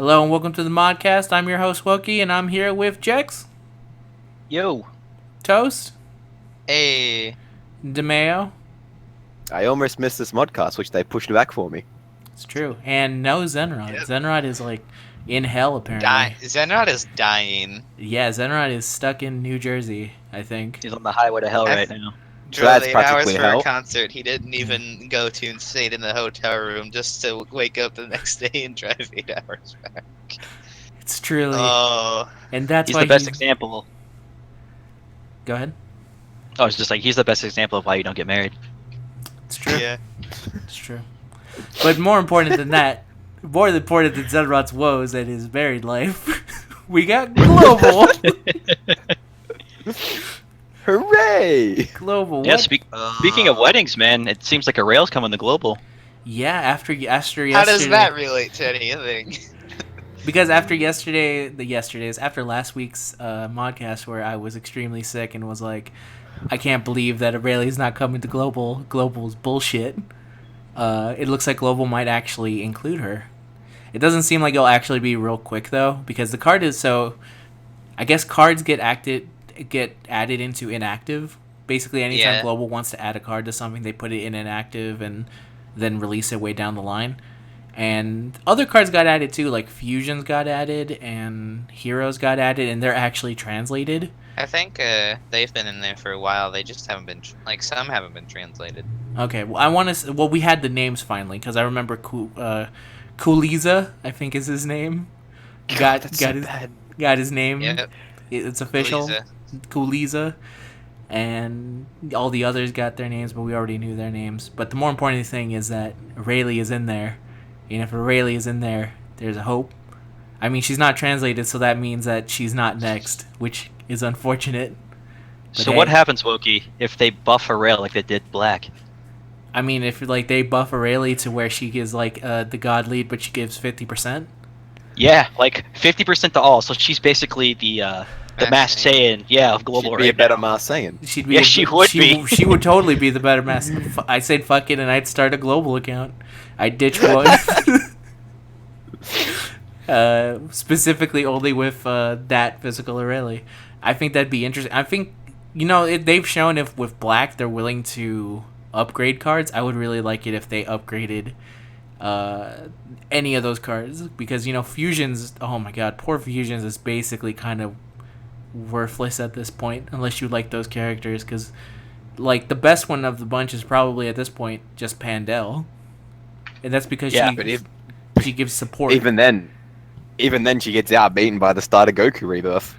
Hello and welcome to the Modcast. I'm your host Wookie, and I'm here with Jex, Yo. Toast, Hey. DeMayo. I almost missed this modcast, which they pushed back for me. It's true, and no Zenrod. Yep. Zenrod is like in hell apparently. Zenrod is dying. Yeah, Zenrod is stuck in New Jersey. I think. He's on the highway to hell I- right now. So that's Drove 8 hours practically for hell. a concert he didn't even go to and stayed in the hotel room just to wake up the next day and drive 8 hours back. It's truly, Oh. and that's He's why the best example. Go ahead. I was just like, he's the best example of why you don't get married. It's true. Yeah. It's true. But more important than that, more important than Zenrod's woes and his married life, we got global. Hooray! Global. Yeah, What? speaking of weddings, man, it seems like a rail's coming to global. Yeah, after yesterday. How does that relate to anything? Because after after last week's modcast where I was extremely sick and was like, I can't believe that Aurelia's not coming to Global. Global's bullshit. It looks like Global might actually include her. It doesn't seem like it'll actually be real quick though, because the card is so. I guess cards get added into inactive. Basically, anytime Yeah. Global wants to add a card to something, they put it in inactive and then release it way down the line. And other cards got added too, like Fusions got added and Heroes got added, and they're actually translated. I think they've been in there for a while. They just haven't been, some haven't been translated. Okay, well, I want to. Well, we had the names finally because I remember Kuliza, I think is his name. Got his name. Yep. It's official. Lisa. Kuliza, and all the others got their names, but we already knew their names. But the more important thing is that Rayleigh is in there, and if Rayleigh is in there, there's a hope. I mean, she's not translated, so that means that she's not next, which is unfortunate. But So what happens, Wokey, if they buff a rail like they did Black? I mean, if like they buff Rayleigh to where she gives like the god lead, but she gives 50%. Yeah, like 50% to all. So she's basically the Masked Saiyan, of global She'd be right a better now. Saiyan. She'd be Yeah, she would be. She would totally be the better master. I said fuck it, and I'd start a global account. I'd ditch one. Specifically only with that physical Aurelie. I think that'd be interesting. I think, they've shown if with Black they're willing to upgrade cards. I would really like it if they upgraded any of those cards. Because, Fusions, oh my god, poor Fusions is basically kind of worthless at this point unless you like those characters, because like the best one of the bunch is probably at this point just Pandel, and that's because she gives support. Even then she gets outbeaten by the starter Goku rebirth.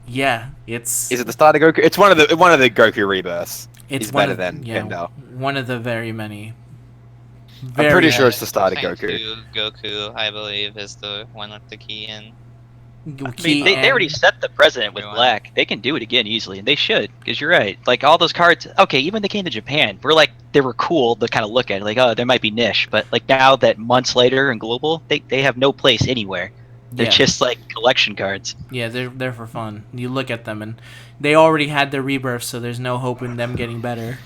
Yeah, is it the starter Goku? It's one of the Goku rebirths. It's better than Pandel. One of the very many. I'm pretty sure it's the starter Thank Goku. you, Goku, I believe, is the one with the key in. I mean, they already set the precedent with Black. They can do it again easily, and they should, because you're right. Like, all those cards, okay, even they came to Japan, they were cool to kind of look at, like, oh, there might be niche, but, like, now that months later in Global, they have no place anywhere. They're just, like, collection cards. Yeah, they're for fun. You look at them, and they already had their rebirth, so there's no hope in them getting better.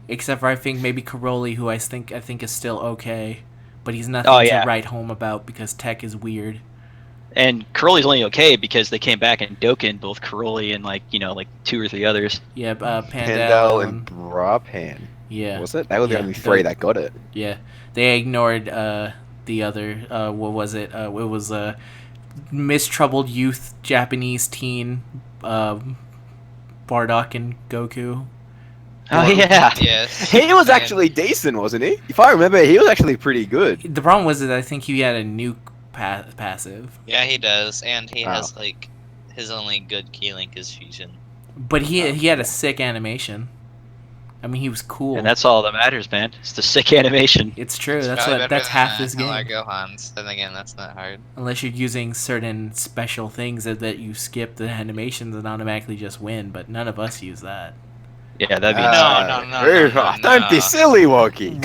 Except for, I think, maybe Karoli, who I think is still okay, but he's nothing to write home about because tech is weird. And Karoli's only okay because they came back and Dokkan both Karoli and like 2 or 3 others. Yeah, Pandel and Brapan. Yeah. Was it? They were the only 3 that got it. Yeah. They ignored the other what was it? It was mistroubled youth Japanese teen Bardock and Goku. Oh yeah. Yes. He was actually decent, wasn't he? If I remember, he was actually pretty good. The problem was that I think he had a nuke passive. Yeah, he does, and he has like his only good key link is Fusion. But he had a sick animation. I mean, he was cool. And that's all that matters, man. It's the sick animation. It's true. It's That's half this game. Gohan's. Then again, that's not hard. Unless you're using certain special things that you skip the animations and automatically just win, but none of us use that. Yeah, that'd be No. Don't be silly, Wookie.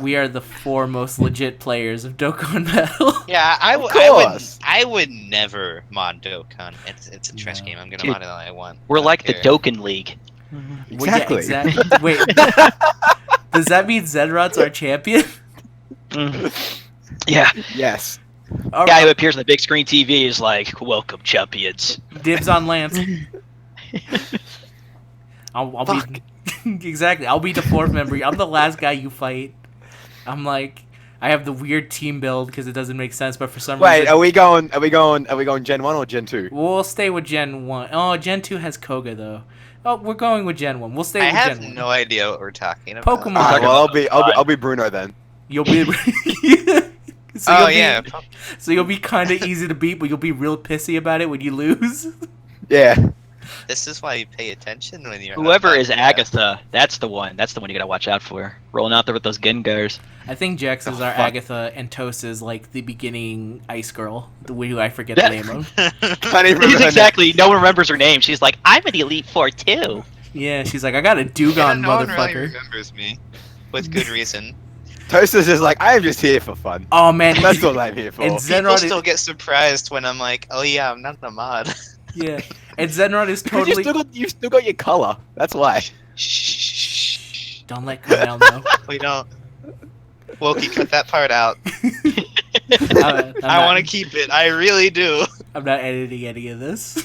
We are the 4 most legit players of Dokkan Battle. Yeah, I would never mod Dokkan. It's a trash game. I'm gonna mod it all I want. We're like the Dokkan League. Exactly. Well, yeah, exactly. Wait, does that mean Zenrod's our champion? Yeah. Yes. All Guy who right, appears on the big screen TV is like, "Welcome, champions." dibs on Lance. I'll be Fuck. exactly. I'll be the fourth member. I'm the last guy you fight. I'm like, I have the weird team build because it doesn't make sense, but for some Wait, reason, are we going Gen 1 or Gen 2? we'll stay with Gen 1. Oh, Gen 2 has Koga though. Oh, we're going with Gen 1. We'll stay I with have Gen 1. no idea what we're talking about. Pokemon. Alright, talking well about I'll be Bruno then. You'll be so Oh you'll yeah, be, so you'll be kind of easy to beat, but you'll be real pissy about it when you lose. Yeah. this is why you pay attention when you're. on a Whoever is podcast. Agatha, that's the one. That's the one you gotta watch out for. Rolling out there with those Gengars. I think Jax is Oh, our fuck. Agatha, and Toast is like the beginning ice girl, who I forget the name of. Can't even She's remember her name. exactly. No one remembers her name. She's like, "I'm an Elite Four too." Yeah, she's like, I got a Yeah, Dugon, no one really motherfucker. remembers me, with good reason. Toaster's just like, I'm just here for fun. Oh man, That's all I'm here for. and People Zenrod still is, get surprised when I'm like, "Oh yeah, I'm not the mod." yeah, and Zenrod is Because totally. you still got your color. That's why. Shh. Don't let Cornell know. We don't. Wokey, cut that part out. I I want to keep it. I really do. I'm not editing any of this.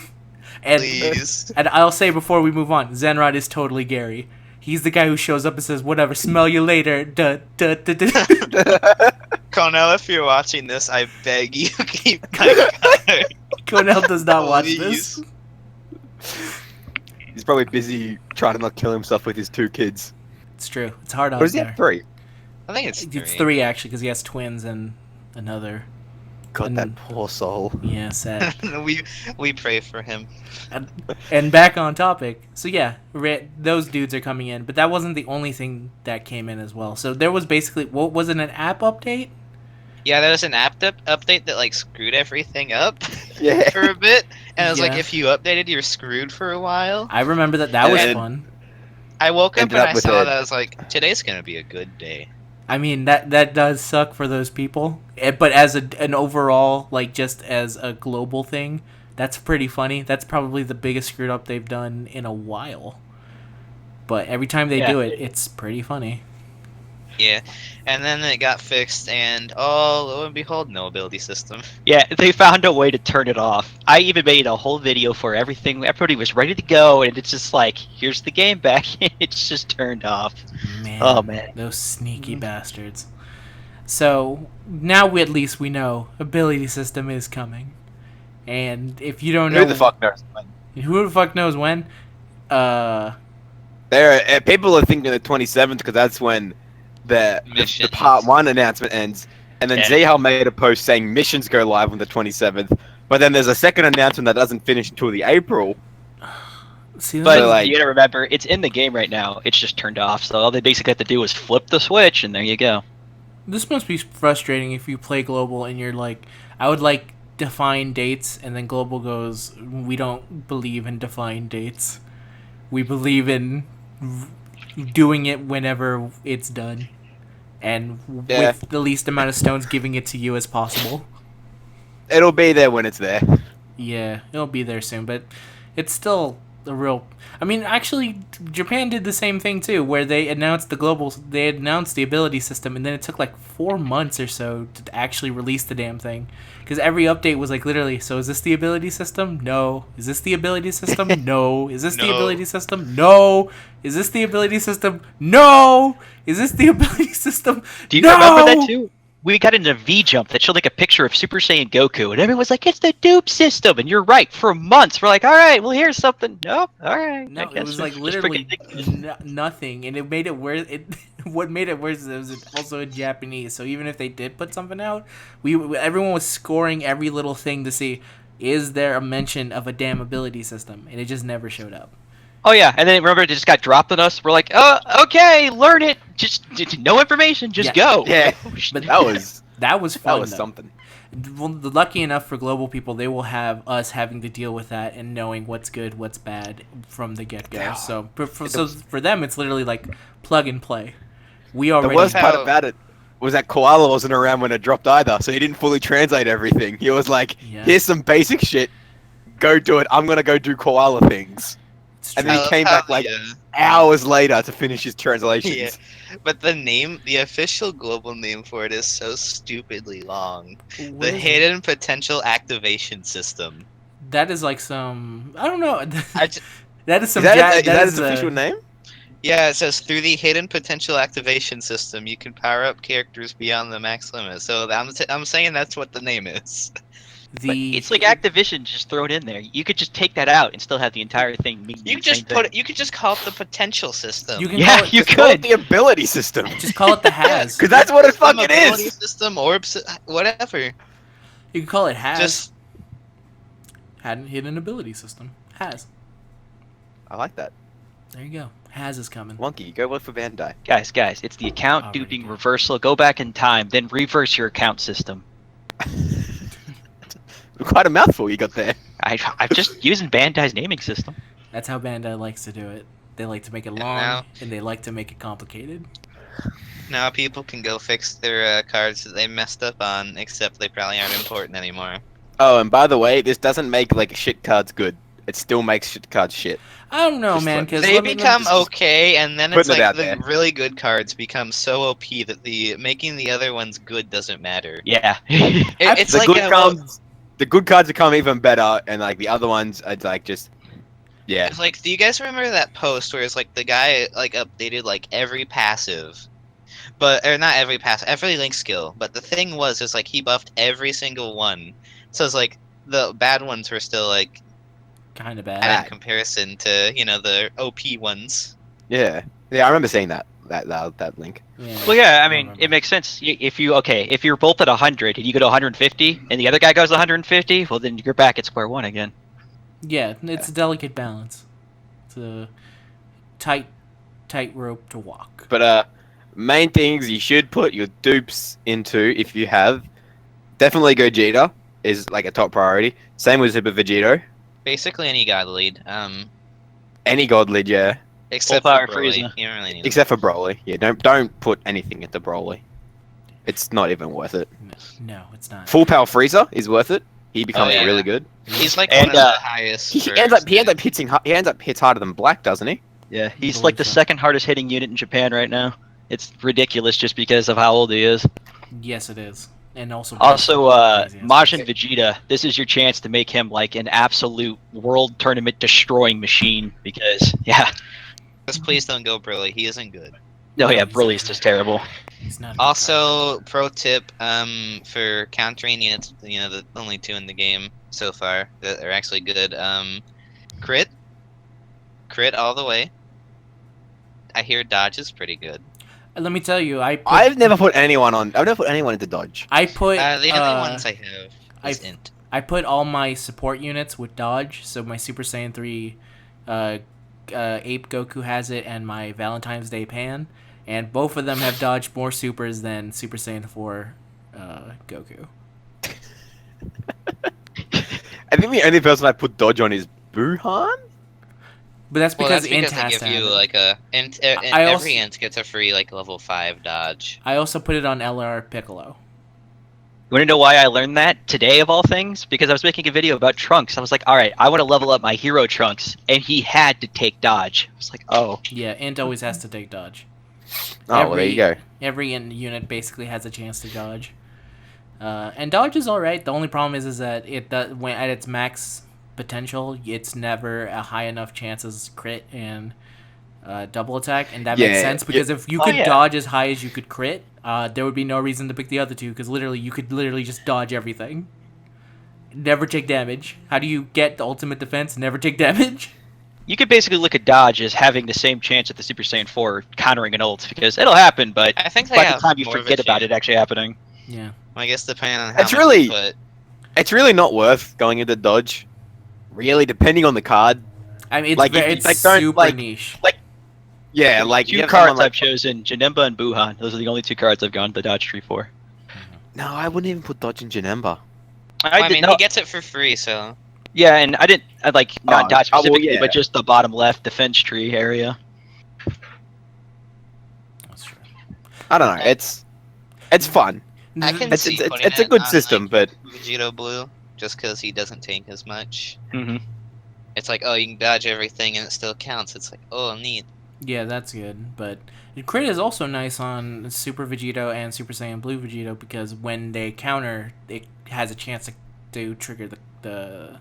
And Please. and I'll say before we move on, Zenrod is totally Gary. He's the guy who shows up and says, "Whatever, smell you later." Duh, duh, duh, duh. Cornell, if you're watching this, I beg you keep cutting. Cornell does not watch this. Please. He's probably busy trying to not kill himself with his 2 kids. It's true. It's hard out Or is he there. at 3? I think it's It's 3 actually, because he has twins and another. God, And- that poor soul. Yeah, sad. we pray for him. And back on topic. So yeah, those dudes are coming in, but that wasn't the only thing that came in as well. So there was basically, what was it, an app update? Yeah, there was an app update that like screwed everything up Yeah. for a bit, and it was like Yeah. if you updated, you're screwed for a while. I remember that was And- fun. I woke up Ended and up I with saw a- that I was like, today's gonna be a good day. I mean, that does suck for those people. But as an overall, like just as a global thing, that's pretty funny. That's probably the biggest screwed up they've done in a while. But every time they Yeah. do it, it's pretty funny. Yeah, and then it got fixed, and oh, lo and behold, no ability system. Yeah, they found a way to turn it off. I even made a whole video for everything. Everybody was ready to go, and it's just like, here's the game back. It's just turned off. Man, Oh, man. those sneaky bastards. So now at least we know ability system is coming, and if you don't know Who the fuck knows? who the fuck knows when, People are thinking the 27th because that's when the Missions. part 1 announcement ends, and then Yeah. Zahal made a post saying missions go live on the 27th. But then there's a second announcement that doesn't finish until the April. see, But So, like- you gotta remember, it's in the game right now. It's just turned off. So all they basically have to do is flip the switch, and there you go. this must be frustrating if you play global and you're like, I would like define dates, and then global goes, we don't believe in defined dates. We believe in doing it whenever it's done, and Yeah. with the least amount of stones giving it to you as possible. It'll be there when it's there. Yeah, it'll be there soon, but it's still a real. I mean, actually, Japan did the same thing too, where they announced they announced the ability system, and then it took like 4 months or so to actually release the damn thing, because every update was like literally, so is this the ability system? No. Is this the ability system? No. Is this the No. ability system? No. Is this the ability system? No. Is this the ability system? Do you no! remember that too? We got into V Jump that showed like a picture of Super Saiyan Goku, and everyone was like, "It's the dupe system." And you're right. For months, we're like, "All right, well, here's something." Nope. All right. No, I it guess was we're like just literally freaking- nothing, and it made it worse. What made it worse is it was also in Japanese. So even if they did put something out, everyone was scoring every little thing to see, is there a mention of a damn ability system, and it just never showed up. Oh yeah, and then remember it just got dropped on us. We're like, okay, learn it. Just no information. Just Yeah. go. Yeah, But that was that was fun. that was though. something. Well, lucky enough for global people, they will have us having to deal with that and knowing what's good, what's bad from the get go. Yeah. So for them, it's literally like plug and play. We already The worst part How- about it was that Koala wasn't around when it dropped either, so he didn't fully translate everything. He was like, Yeah. "Here's some basic shit. Go do it. I'm gonna go do Koala things." It's And true. then he came back like hours later to finish his translations. Yeah. But the official global name for it is so stupidly long. What The is it? Hidden Potential Activation System. That is like some. I don't know. I j- That is some. Is that that its official name? Yeah, it says through the Hidden Potential Activation System, you can power up characters beyond the max limit. So I'm saying that's what the name is. But it's like Activision just thrown in there. You could just take that out and still have the entire thing mean You the same just thing. You could just call it the Potential System. You can Yeah, call it, you Just call it could. the ability system. just call it the has. Because that's what it System, fucking ability is. System, orbs, whatever. You can call it has. Just Hadn't hidden ability system. Has. I like that. There you go. Has is coming. Wonky, go work for Bandai. Guys, it's the account Already duping did. reversal. Go back in time, then reverse your account system. Quite a mouthful you got there. I'm just using Bandai's naming system. That's how Bandai likes to do it. They like to make it long, now- and they like to make it complicated. now people can go fix their cards that they messed up on, except they probably aren't important anymore. Oh, and by the way, this doesn't make like shit cards good. It still makes shit cards shit. I don't know, Just man, like- because They become okay, and then it's putting it like out the there. really good cards become so OP that making the other ones good doesn't matter. Yeah. It's the like good the good cards become even better, and like the other ones are like just yeah. It's like, do you guys remember that post where it's like the guy like updated like every passive, or not every passive, every link skill, but the thing was, it's like he buffed every single one, so it's like the bad ones were still like kind of bad bad. in comparison to the OP ones. Yeah, I remember seeing that link. Yeah. Well, yeah, I mean, remember. it makes sense. If you're both at 100 and you go to 150, and the other guy goes to 150, well, then you're back at square one again. Yeah, it's a delicate balance. It's a tight rope to walk. But main things you should put your dupes into if you have, definitely Gogeta is like a top priority. Same with Super Vegito. Basically any god lead, Any god lead, yeah. except Full power for Broly. Frieza. You don't really need Except for Broly. Yeah, don't put anything into Broly. It's not even worth it. No, it's not. Full power Frieza is worth it. He becomes yeah. really good. He's like And, one of the highest. He for ends up stats. he ends up hits harder than Black, doesn't he? Yeah, he's believe like the so. second hardest hitting unit in Japan right now. It's ridiculous just because of how old he is. Yes, it is. And also crazy Majin aspects. Vegeta, this is your chance to make him like an absolute world tournament destroying machine because, yeah. Just please don't go Broly. He isn't good. No, yeah, Broly's just terrible. He's not a good card. Also, pro tip, for countering units, the only two in the game so far that are actually good, crit all the way. I hear dodge is pretty good. Let me tell you, I've never put anyone into dodge. I put The only ones I have is int. I put all my support units with dodge, so my Super Saiyan 3 Ape Goku has it, and my Valentine's Day Pan, and both of them have dodged more supers than Super Saiyan 4 Goku. I think the only person I put dodge on is Buhan. But that's Well, because that's int because they has give to have you it. like I also- every int gets a free like level 5 dodge. I also put it on LR Piccolo. You want to know why I learned that today of all things? Because I was making a video about Trunks. I was like, all right, I want to level up my hero Trunks, and he had to take dodge. I was like, oh. Yeah, int always has to take dodge. Oh, well, there you go. Every int unit basically has a chance to dodge. And dodge is alright. The only problem is that it does, when at its max potential, it's never a high enough chance as crit and double attack, and that makes Yeah, sense because if you Oh, could yeah. dodge as high as you could crit, there would be no reason to pick the other two because you could literally just dodge everything. Never take damage. How do you get the ultimate defense? Never take damage. You could basically look at dodge as having the same chance at the Super Saiyan 4 countering an ult, because it'll happen, but I think they by the have time you more of a forget about chance. it actually happening. Yeah. I guess depending on how It's much really- you put. It's really not worth going into dodge. Really, depending on the card. I mean, it's Like, if you, it's like, don't, super like- niche. Yeah, like you Two have cards someone like I've chosen, Janemba and Buhan. Those are the only two cards I've gone the dodge tree for. no, I wouldn't even put dodge in Janemba. I did mean, not- he gets it for free, so Yeah, and I like not Oh, dodge well, specifically, yeah. but just the bottom left defense tree area. That's true. I don't know. It's fun. I can It's see it's, putting it's, it's a it on, good like, system, but Vegito Blue, just because he doesn't tank as much. Mm-hmm. It's like, oh, you can dodge everything and it still counts. It's like, oh, neat. Yeah, that's good. But crit is also nice on Super Vegito and Super Saiyan Blue Vegito because when they counter, it has a chance to trigger the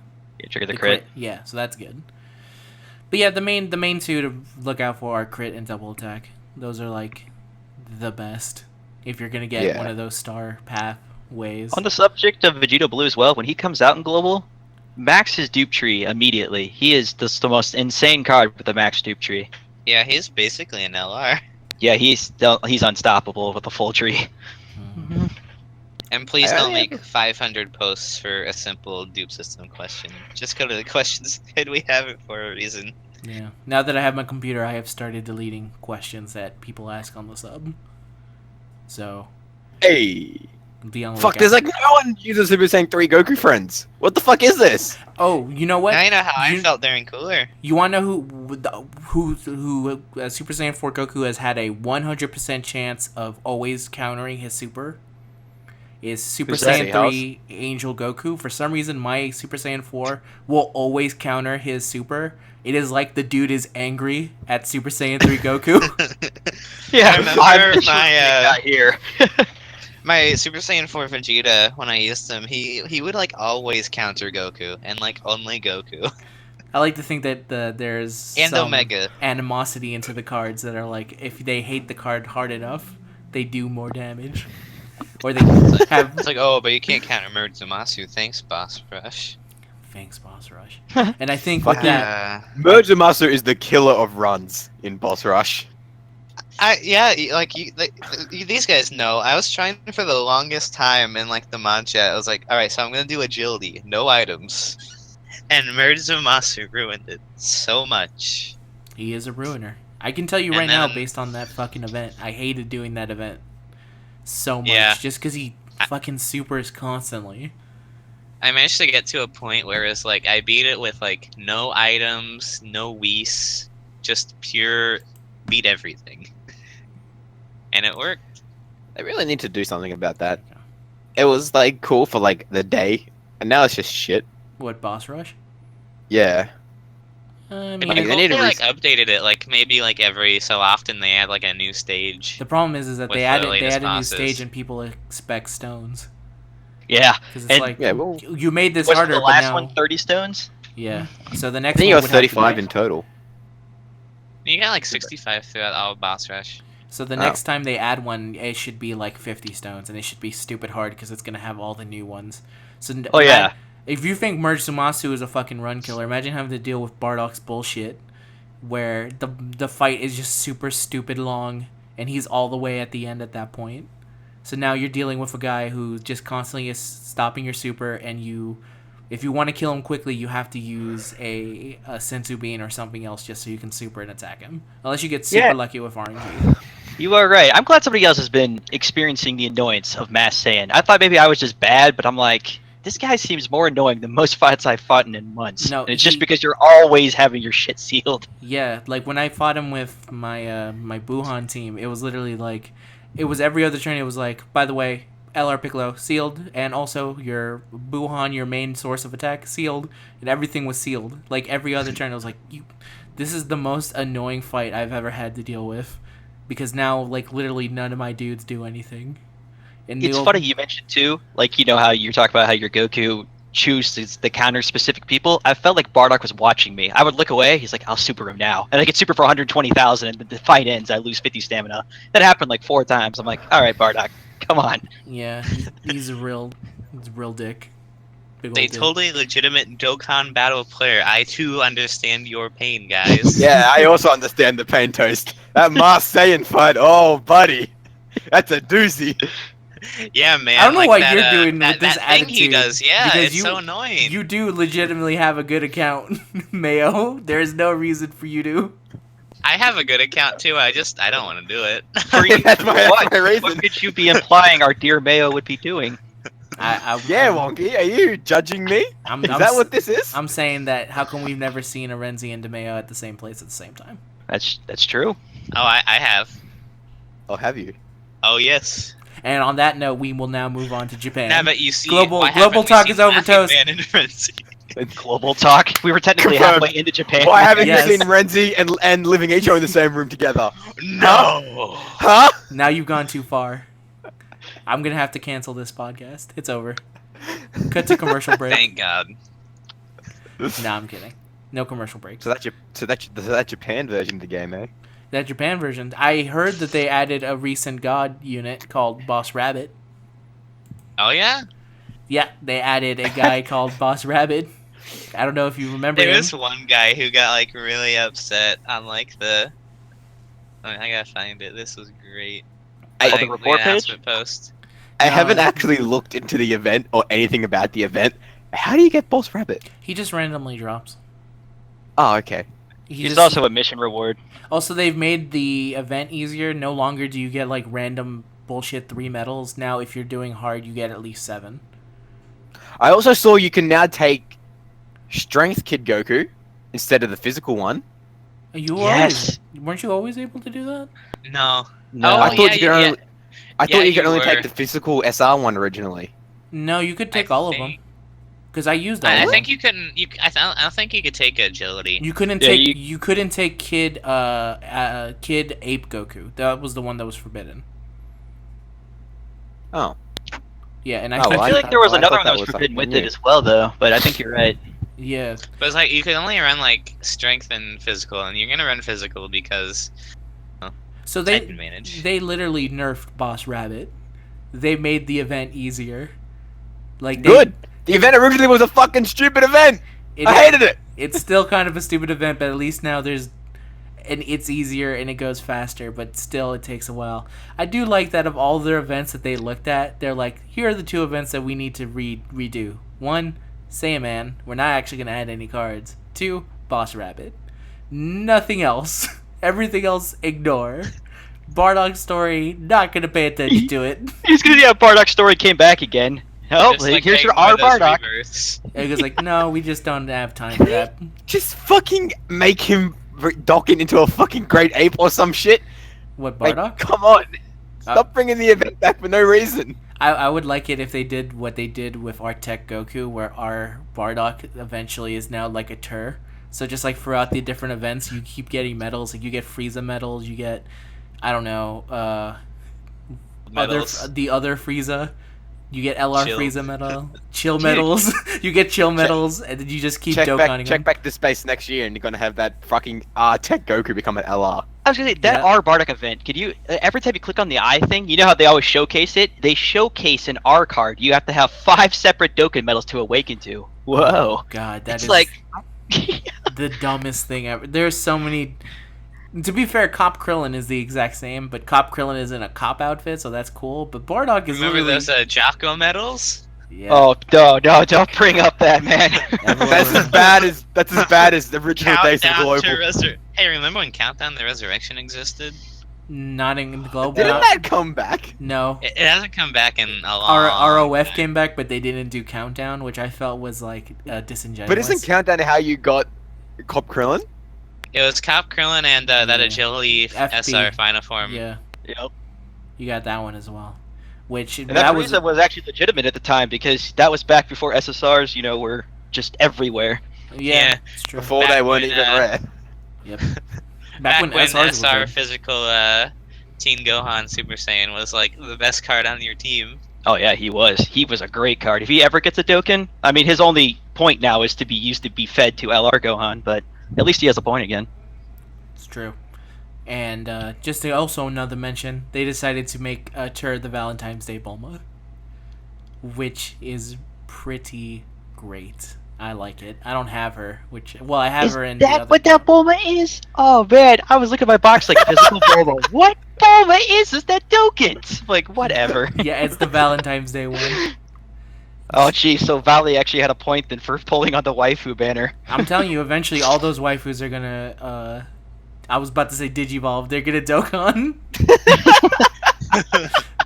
Trigger the crit. Yeah, so that's good. But yeah, the main two to look out for are crit and double attack. Those are like the best if you're gonna get one of those star path ways. On the subject of Vegito Blue as well, when he comes out in Global, max his dupe tree immediately. He is just the most insane card with the max dupe tree. Yeah, he's basically an LR. Yeah, he's unstoppable with a full tree. Mm-hmm. And please don't make 500 posts for a simple dupe system question. Just go to the questions and we have it for a reason. Yeah. Now that I have my computer, I have started deleting questions that people ask on the sub. So. Hey. Be on the fuck, lookout. there's like no one uses Super Saiyan 3 Goku friends. What the fuck is this? Oh, you know what? Now you know how I felt during Cooler. You want to know who Super Saiyan 4 Goku has had a 100% chance of always countering his super? Is Super Saiyan 3 Angel Goku. For some reason, my Super Saiyan 4 will always counter his super. It is like the dude is angry at Super Saiyan 3 Goku. Yeah, I remember my here. My Super Saiyan 4 Vegeta, when I used him, he would like always counter Goku, and like only Goku. I like to think that there's And some Omega. animosity into the cards that are like, if they hate the card hard enough, they do more damage. Or they have... It's like, oh, but you can't counter Murzumasu. Thanks, Boss Rush. Thanks, Boss Rush. And I think with that... Murzumasu is the killer of runs in Boss Rush. These guys know. I was trying for the longest time in like the mod chat. I was like, all right, so I'm gonna do agility, no items, and Murzumasu ruined it so much. He is a ruiner. I can tell you right now, based on that fucking event, I hated doing that event so much, just because he fucking supers constantly. I managed to get to a point where it's like I beat it with like no items, no Whis, just pure beat everything. And it worked. They really need to do something about that. It was like cool for like the day, and now it's just shit. What, Boss Rush? Yeah. I mean, they need to like updated it, like maybe like every so often they add like a new stage. The problem is that they added a new stage and people expect stones. Yeah, because it's like you made this was harder. The last but now... one 30 stones. Yeah, so the next. I think one you got 35 in total. You got like 65 throughout all of Boss Rush. So the next time they add one, it should be like 50 stones, and it should be stupid hard because it's gonna have all the new ones. So if you think Murzumasu is a fucking run killer, imagine having to deal with Bardock's bullshit, where the fight is just super stupid long, and he's all the way at the end at that point. So now you're dealing with a guy who just constantly is stopping your super, and if you want to kill him quickly, you have to use a Senzu Bean or something else just so you can super and attack him. Unless you get super lucky with RNG. You are right. I'm glad somebody else has been experiencing the annoyance of Mass Saiyan. I thought maybe I was just bad, but I'm like, this guy seems more annoying than most fights I've fought in months. No, and it's just because you're always having your shit sealed. Yeah, like when I fought him with my my Buhan team, it was literally like, it was every other turn. It was like, by the way, LR Piccolo sealed, and also your Buhan, your main source of attack, sealed, and everything was sealed. Like every other turn, I was like, this is the most annoying fight I've ever had to deal with, because now like literally none of my dudes do anything. And it's funny you mentioned too, like you know how you talk about how your Goku chooses the counter specific people. I felt like Bardock was watching me. I would look away. He's like, I'll super him now, and I get super for 120,000, and the fight ends. I lose 50 stamina. That happened like 4 times. I'm like, all right, Bardock. Come on. Yeah, he's a real dick. They totally legitimate Dokkan battle player. I too understand your pain, guys. Yeah, I also understand the pain, Toast. That Mars Saiyan fight, oh buddy, that's a doozy. Yeah, man. I don't know like what that, you're doing that, with this that thing attitude. he does. Yeah, it's so annoying. You do legitimately have a good account, Mayo. There's no reason for you to. I have a good account too. I don't want to do it. That's my reason. What could you be implying our dear Mayo would be doing? Wonky, are you judging me? Is that what this is? I'm saying that how come we've never seen a Renzi and DeMayo at the same place at the same time? That's true. Oh, I have. Oh, have you? Oh, yes. And on that note, we will now move on to Japan. Now, but you see, global talk is over, Toast. Global talk. We were technically Confirmed. halfway into Japan. Why haven't Yes. you seen Renzi and Living Icho in the same room together? No. Huh? Now you've gone too far. I'm gonna have to cancel this podcast. It's over. Cut to commercial break. Thank God. Nah, I'm kidding. No commercial breaks. So that's Japan version of the game, eh? That Japan version. I heard that they added a recent god unit called Boss Rabbit. Oh yeah. Yeah, they added a guy called Boss Rabbit. I don't know if you remember There him. was one guy who got like really upset on like the. I gotta find it. This was great. Oh, the Like, report page? announcement post. I No. haven't actually looked into the event or anything about the event. How do you get Boss Rabbit? He just randomly drops. Oh, okay. He's also a mission reward. Also, they've made the event easier. No longer do you get like random bullshit 3 medals. Now, if you're doing hard, you get at least 7. I also saw you can now take Strength Kid Goku instead of the physical one. You Yes. weren't you always able to do that? No. No. Oh, I thought yeah, you could yeah, only. I Yeah, thought you could you only were. take the physical SR one originally. No, you could take I all of them. think- Because I used all I of them. think you couldn't. I don't think you could take agility. You couldn't Yeah, take you couldn't take Kid Kid Ape Goku. That was the one that was forbidden. Oh. Yeah, and I Oh, think I well, feel like there was I another thought one that that was was forbidden with something it new. as well, though. But I think you're right. yeah. But it's like you could only run like strength and physical, and you're gonna run physical because So type they advantage. they literally nerfed Boss Rabbit. They made the event easier. Like they, Good. The event originally was a fucking stupid event. I hated it. It's still kind of a stupid event, but at least now it's easier and it goes faster, but still it takes a while. I do like that of all their events that they looked at, they're like, here are the 2 events that we need to redo. 1, Saiyaman, we're not actually going to add any cards. 2, Boss Rabbit. Nothing else. Everything else, ignore. Bardock's story, not going to pay attention to it. He's gonna Bardock's story came back again. Oh, Just like here's your taking one R of those Bardock. rebirths. It was like, no, we just don't have time for that. Just fucking make him Dokkan into a fucking great ape or some shit. What, Like, Bardock? come on. Stop bringing the event back for no reason. I would like it if they did what they did with our Tech Goku, where our Bardock eventually is now like a Tur. So just like throughout the different events, you keep getting medals. Like you get Frieza medals, you get, I don't know, Medals. the other Frieza. You get LR Chill. Frieza medal, chill medals. You get chill medals, and then you just keep Check Dokkaning them. back the space next year and you're gonna have that fucking Tech Goku become an LR. I was gonna say that Yeah. R Bardock event. Could you every time you click on the eye thing, you know how they always showcase it? They showcase an R card. You have to have 5 separate Dokkan medals to awaken to. Whoa! God, that It's is like the dumbest thing ever. There's so many. To be fair, Cop Krillin is the exact same, but Cop Krillin is in a cop outfit, so that's cool. But Bardock is Remember literally, those Jocko medals? yeah. oh no, don't bring up that, man. Everyone That's as bad as the original Days of Countdown Global. to Hey, remember when Countdown the Resurrection existed? Not in global. Didn't that come back? No. It hasn't come back in a long ROF time. came back, but they didn't do Countdown, which I felt was like disingenuous. But isn't Countdown how you got Cop Krillin? It was Cop Krillin and that Yeah. Agility FP. SR Final Form. Yeah, Yep. you got that one as well. Which And that that was Frieza was actually legitimate at the time because that was back before SSRs, were just everywhere. yeah, Yeah. it's true. Before Back they weren't when, even rare. Yep. Back when SRs were SR good. Physical Teen Gohan Super Saiyan was like the best card on your team. Oh yeah, he was. He was a great card. If he ever gets a Dokkan, I mean, his only point now is to be used to be fed to LR Gohan, but at least he has a point again. It's true. And just to also another mention, they decided to make Tur the Valentine's Day Bulma, which is pretty great. I like it. I don't have her, I have her in the other. that Bulma is? Oh man, I was looking at my box like physical Bulma. What Bulma is that Dokkan? Like whatever. Yeah, it's the Valentine's Day one. Oh geez, so Valley actually had a point then for pulling on the waifu banner. I'm telling you, eventually all those waifus are gonna. I was about to say Digivolve. They're gonna Dokkan.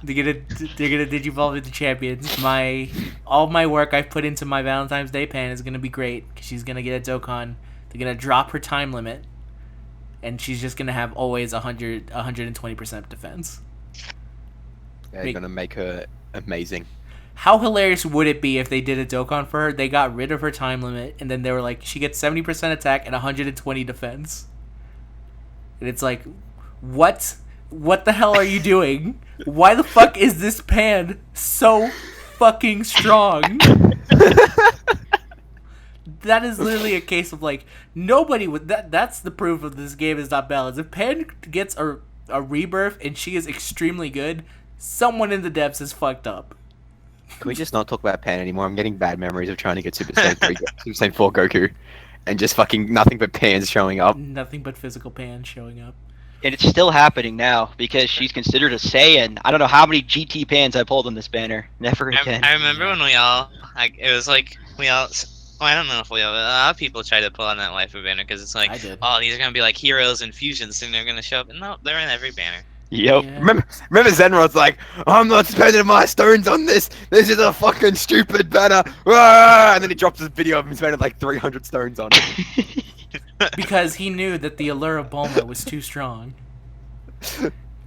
they're gonna Digivolve into champions. All my work I've put into my Valentine's Day pan is gonna be great. 'Cause she's gonna get a Dokkan. They're gonna drop her time limit, and she's just gonna have always 120% defense. They're gonna make her amazing. how hilarious would it be if they did a Dokkan for her? They got rid of her time limit, and then they were like, she gets 70% attack and 120 defense. And it's like, what? What the hell are you doing? Why the fuck is this pan so fucking strong? That is literally a case of like, nobody would. That's the proof of this game is not balanced. If Pan gets a rebirth and she is extremely good, someone in the depths is fucked up. Can we just not talk about Pan anymore? I'm getting bad memories of trying to get Super Saiyan 3, Super Saiyan 4 Goku, and just fucking nothing but Pans showing up. Nothing but physical Pan showing up. And it's still happening now because she's considered a Saiyan. I don't know how many GT pans I pulled in this banner. Never again. I remember when we all, like, it was like, we all, well, I don't know if we all, but a lot of people tried to pull on that waifu banner because it's like, oh, these are going to be like heroes and fusions and they're going to show up. And no, they're in every banner. Yep. Yeah. Remember Zenrod's like, I'm not spending my stones on this. This is a fucking stupid banner. Ah! And then he drops this video of him spending like 300 stones on it. Because he knew that the allure of Bulma was too strong.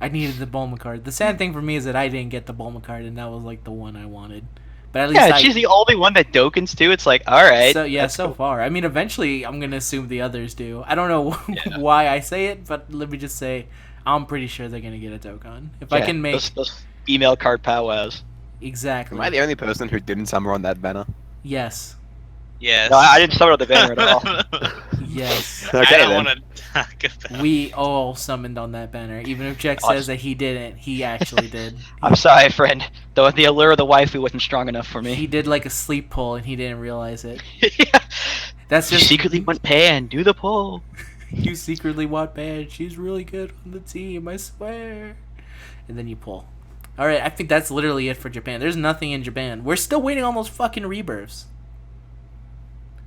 I needed the Bulma card. The sad thing for me is that I didn't get the Bulma card, and that was like the one I wanted. But at least she's the only one that Dokkans too. It's like, all right. So yeah, so far. I mean, eventually, I'm gonna assume the others do. I don't know why I say it, but let me just say, I'm pretty sure they're gonna get a Dokkan. If I can make those female card powwows. Exactly. Am I the only person who didn't summer on that banner? Yes. Yes. No, I didn't start on the banner at all. Yes. I Okay, don't then. want to talk about We all summoned on that banner. Even if Jack says that he didn't, he actually did. I'm sorry, friend. The allure of the waifu wasn't strong enough for me. He did like a sleep pull, and he didn't realize it. Yeah. That's You just secretly want Pan. Do the pull. You secretly want Pan. She's really good on the team, I swear. And then you pull. Alright, I think that's literally it for Japan. There's nothing in Japan. We're still waiting on those fucking rebirths.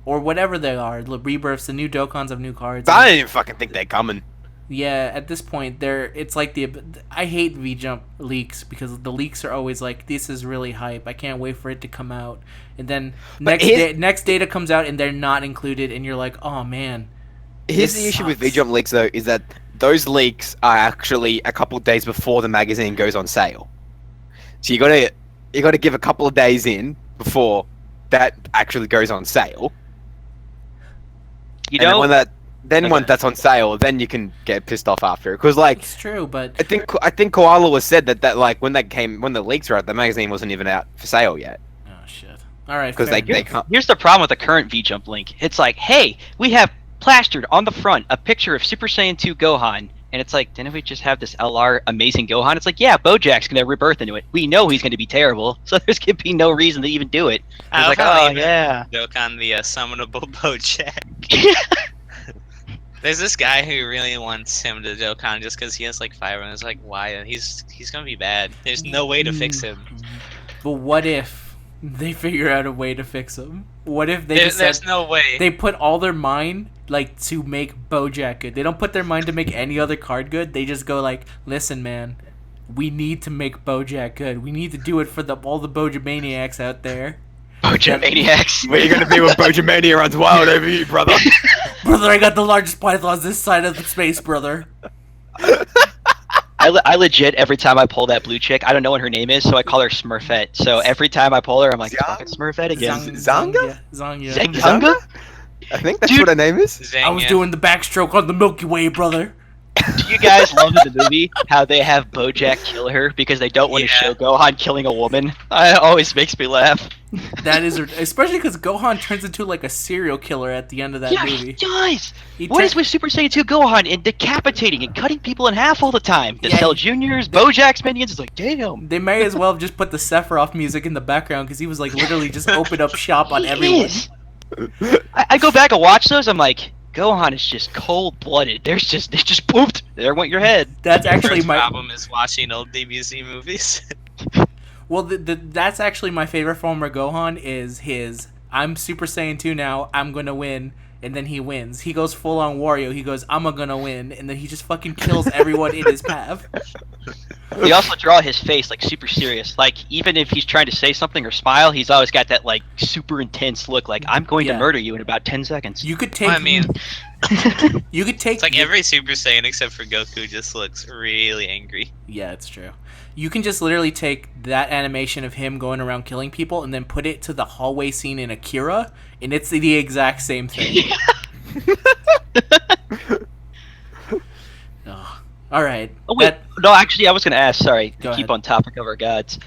Or whatever they are. The rebirths, the new Dokkans of new cards. I don't even fucking think they're coming. Yeah, at this point, it's like I hate V-Jump leaks because the leaks are always like, this is really hype. I can't wait for it to come out. And then next data comes out and they're not included, and you're like, oh man. Here's the issue with V-Jump leaks, though, is that those leaks are actually a couple of days before the magazine goes on sale. So you gotta give a couple of days in before that actually goes on sale. You know, Once that's on sale, then you can get pissed off after. Because like, It's true, but I think Koala was said that like when the leaks were out, the magazine wasn't even out for sale yet. oh shit. All right, Because fair they enough. can't. here's the problem with the current V-Jump link. It's like, hey, we have plastered on the front a picture of Super Saiyan 2 Gohan. And it's like, didn't we just have this LR amazing Gohan? It's like, yeah, Bojack's going to rebirth into it. We know he's going to be terrible, so there's going to be no reason to even do it. I It's like, love how oh, even yeah. Dokkan the summonable Bojack. There's this guy who really wants him to Dokkan just because he has like 5 and it's like, why? He's gonna be bad. There's no way to fix him. But what if they figure out a way to fix him? What if they There's no way. they put all their mind like to make Bojack good? They don't put their mind to make any other card good. They just go like, listen, man, we need to make Bojack good. We need to do it for all the Bojamaniacs out there. Bojamaniacs. Where you gonna be when Bojamania runs wild over you, brother? Brother, I got the largest pythons this side of the space, brother. I legit, every time I pull that blue chick, I don't know what her name is, so I call her Smurfette. So every time I pull her, I'm like, fucking Smurfette again. Zanga? Zanga. Zanga? I think that's Dude. what her name is. Zang, I was yeah. doing the backstroke on the Milky Way, brother. Do you guys love in the movie how they have Bojack kill her because they don't want to Yeah. show Gohan killing a woman? It always makes me laugh. That is, especially because Gohan turns into like a serial killer at the end of that Yeah, movie. he does! He What turn- is with Super Saiyan 2 Gohan and decapitating and cutting people in half all the time? The Yeah, Cell Juniors, Bojack's minions, it's like, damn. They may as well have just put the Sephiroth music in the background because he was like literally just opened up shop on He everyone. is. I go back and watch those, I'm like, Gohan is just cold-blooded. They just pooped. There went your head. That's actually First my problem is watching old DBZ movies. well. That's actually my favorite form of Gohan is his. I'm Super Saiyan 2 now. I'm gonna win, and then he wins. He goes full on Wario. He goes, I'm gonna win, and then he just fucking kills everyone in his path. They also draw his face like super serious. Like even if he's trying to say something or smile, he's always got that like super intense look. Like I'm going Yeah. to murder you in about 10 seconds. You could take. Well, I mean, You could take. It's like every Super Saiyan except for Goku just looks really angry. Yeah, it's true. You can just literally take that animation of him going around killing people and then put it to the hallway scene in Akira, and it's the exact same thing. Oh, all right. Oh wait, no, actually, I was gonna ask. Sorry, Go to keep ahead. on topic of our gods.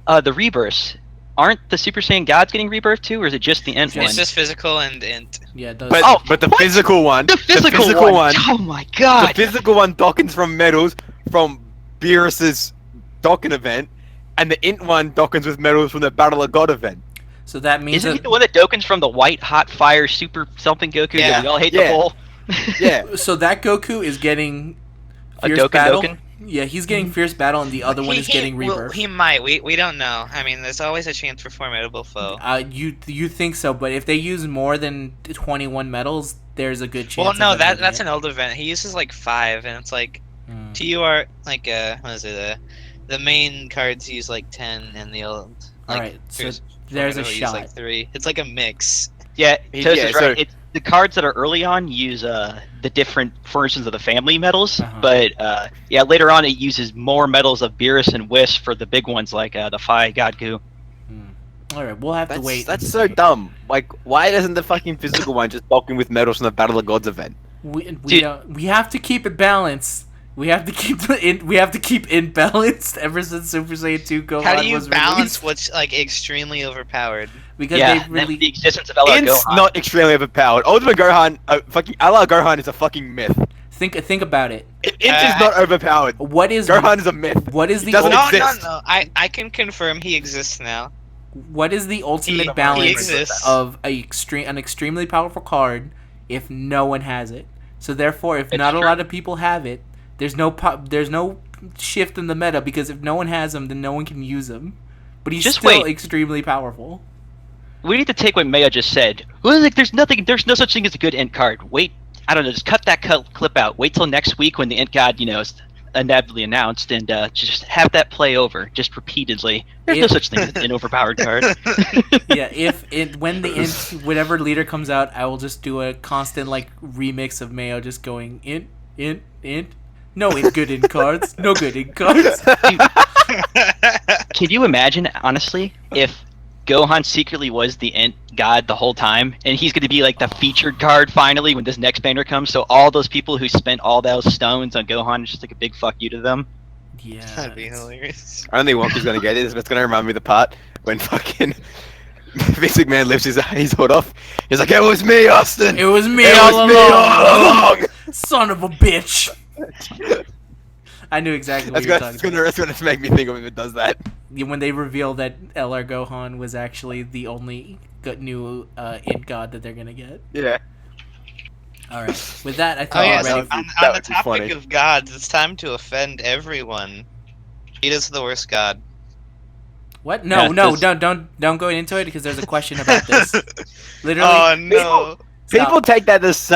The rebirths. Aren't the Super Saiyan gods getting rebirth too, or is it just the Int one? It's just physical and int. Yeah, those. But the what? physical one, The physical one. Oh my the god! physical one Dokkans from medals from Beerus's Dokkan event, and the int one Dokkans with medals from the Battle of God event. So that means Isn't he that. the one that Dokkan's from the white hot fire super something Goku Yeah. that we all hate Yeah. the bull? Yeah. So that Goku is getting A fierce Dokkan battle. Dokkan? Yeah, he's getting fierce battle, and the other one is getting well, rebirth. he might. We don't know. I mean, there's always a chance for formidable foe. You think so, but if they use more than 21 medals, there's a good chance. Well, of no, them getting that's it. an old event. He uses like 5, and it's like Mm. TUR like what is it? The main cards use like 10, and the old. Like, Alright, so fierce there's a formidable use, shot. like 3. It's like a mix. Yeah, Yeah, Toast is so- right. It's the cards that are early on use the different versions of the family medals, Uh-huh. but yeah, later on it uses more medals of Beerus and Whis for the big ones like the Phi Godku. All right, we'll have to wait. That's so dumb. Like, why doesn't the fucking physical one just Dokkan with medals from the Battle of Gods event? We have to keep it balanced. We have to keep it balanced ever since Super Saiyan 2 Gohan How do you was balance released. what's like extremely overpowered? Because Yeah, they and really the existence of LR Int's Gohan. not extremely overpowered. Ultimate Gohan, fucking LR Gohan is a fucking myth. think about it. Int is not overpowered. What is Gohan is a myth. what is He the doesn't No, exist. no. I can confirm he exists now. what is the ultimate He balance exists. of an extremely powerful card if no one has it? So therefore, if It's not a true. lot of people have it, there's no shift in the meta because if no one has them, then no one can use them. But he's Just still wait. extremely powerful. We need to take what Maya just said. Well, like, there's no such thing as a good Int card. Wait, I don't know, just cut that clip out. Wait till next week when the Int God, is inevitably announced, and just have that play over, just repeatedly. There's no If- such thing as an overpowered card. Yeah, when the whatever leader comes out, I will just do a constant remix of Mayo just going int. No good int cards. No good int cards. Can you imagine, honestly, if Gohan secretly was the Int God the whole time, and he's going to be like the featured card finally when this next banner comes, so all those people who spent all those stones on Gohan is just like a big fuck you to them? Yeah. That'd be hilarious. I don't think Wonka's gonna get it, but it's gonna remind me of the part when fucking Vince McMahon lifts his hood off. He's like, "It was me, Austin. It was me It all was me all along." Son of a bitch. I knew exactly what That's you were gonna, talking about. that's gonna make me think of him if it does that. When they reveal that LR Gohan was actually the only new int god that they're gonna get. Yeah. All right. With that, I Oh think yeah, we're so ready. on that the would be topic funny. of gods, it's time to offend everyone. Vegeta's the worst god. What? No, Yeah, don't go into it because there's a question about this. Literally. Oh no! stop. People take that as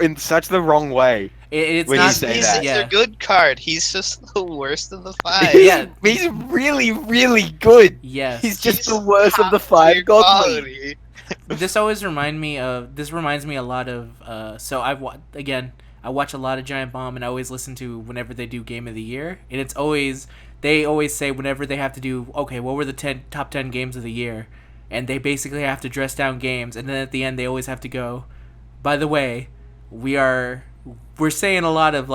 in such the wrong way. It's when you not. say He's that. Yeah. a good card. He's just the worst of the 5. Yeah. He's really, really good. Yes. He's just He's the worst of the top 5 tier god quality. This reminds me a lot of so I watch a lot of Giant Bomb and I always listen to whenever they do Game of the Year, and they always say whenever they have to do, okay, what were the top 10 games of the year, and they basically have to dress down games, and then at the end they always have to go, by the way, we're saying a lot of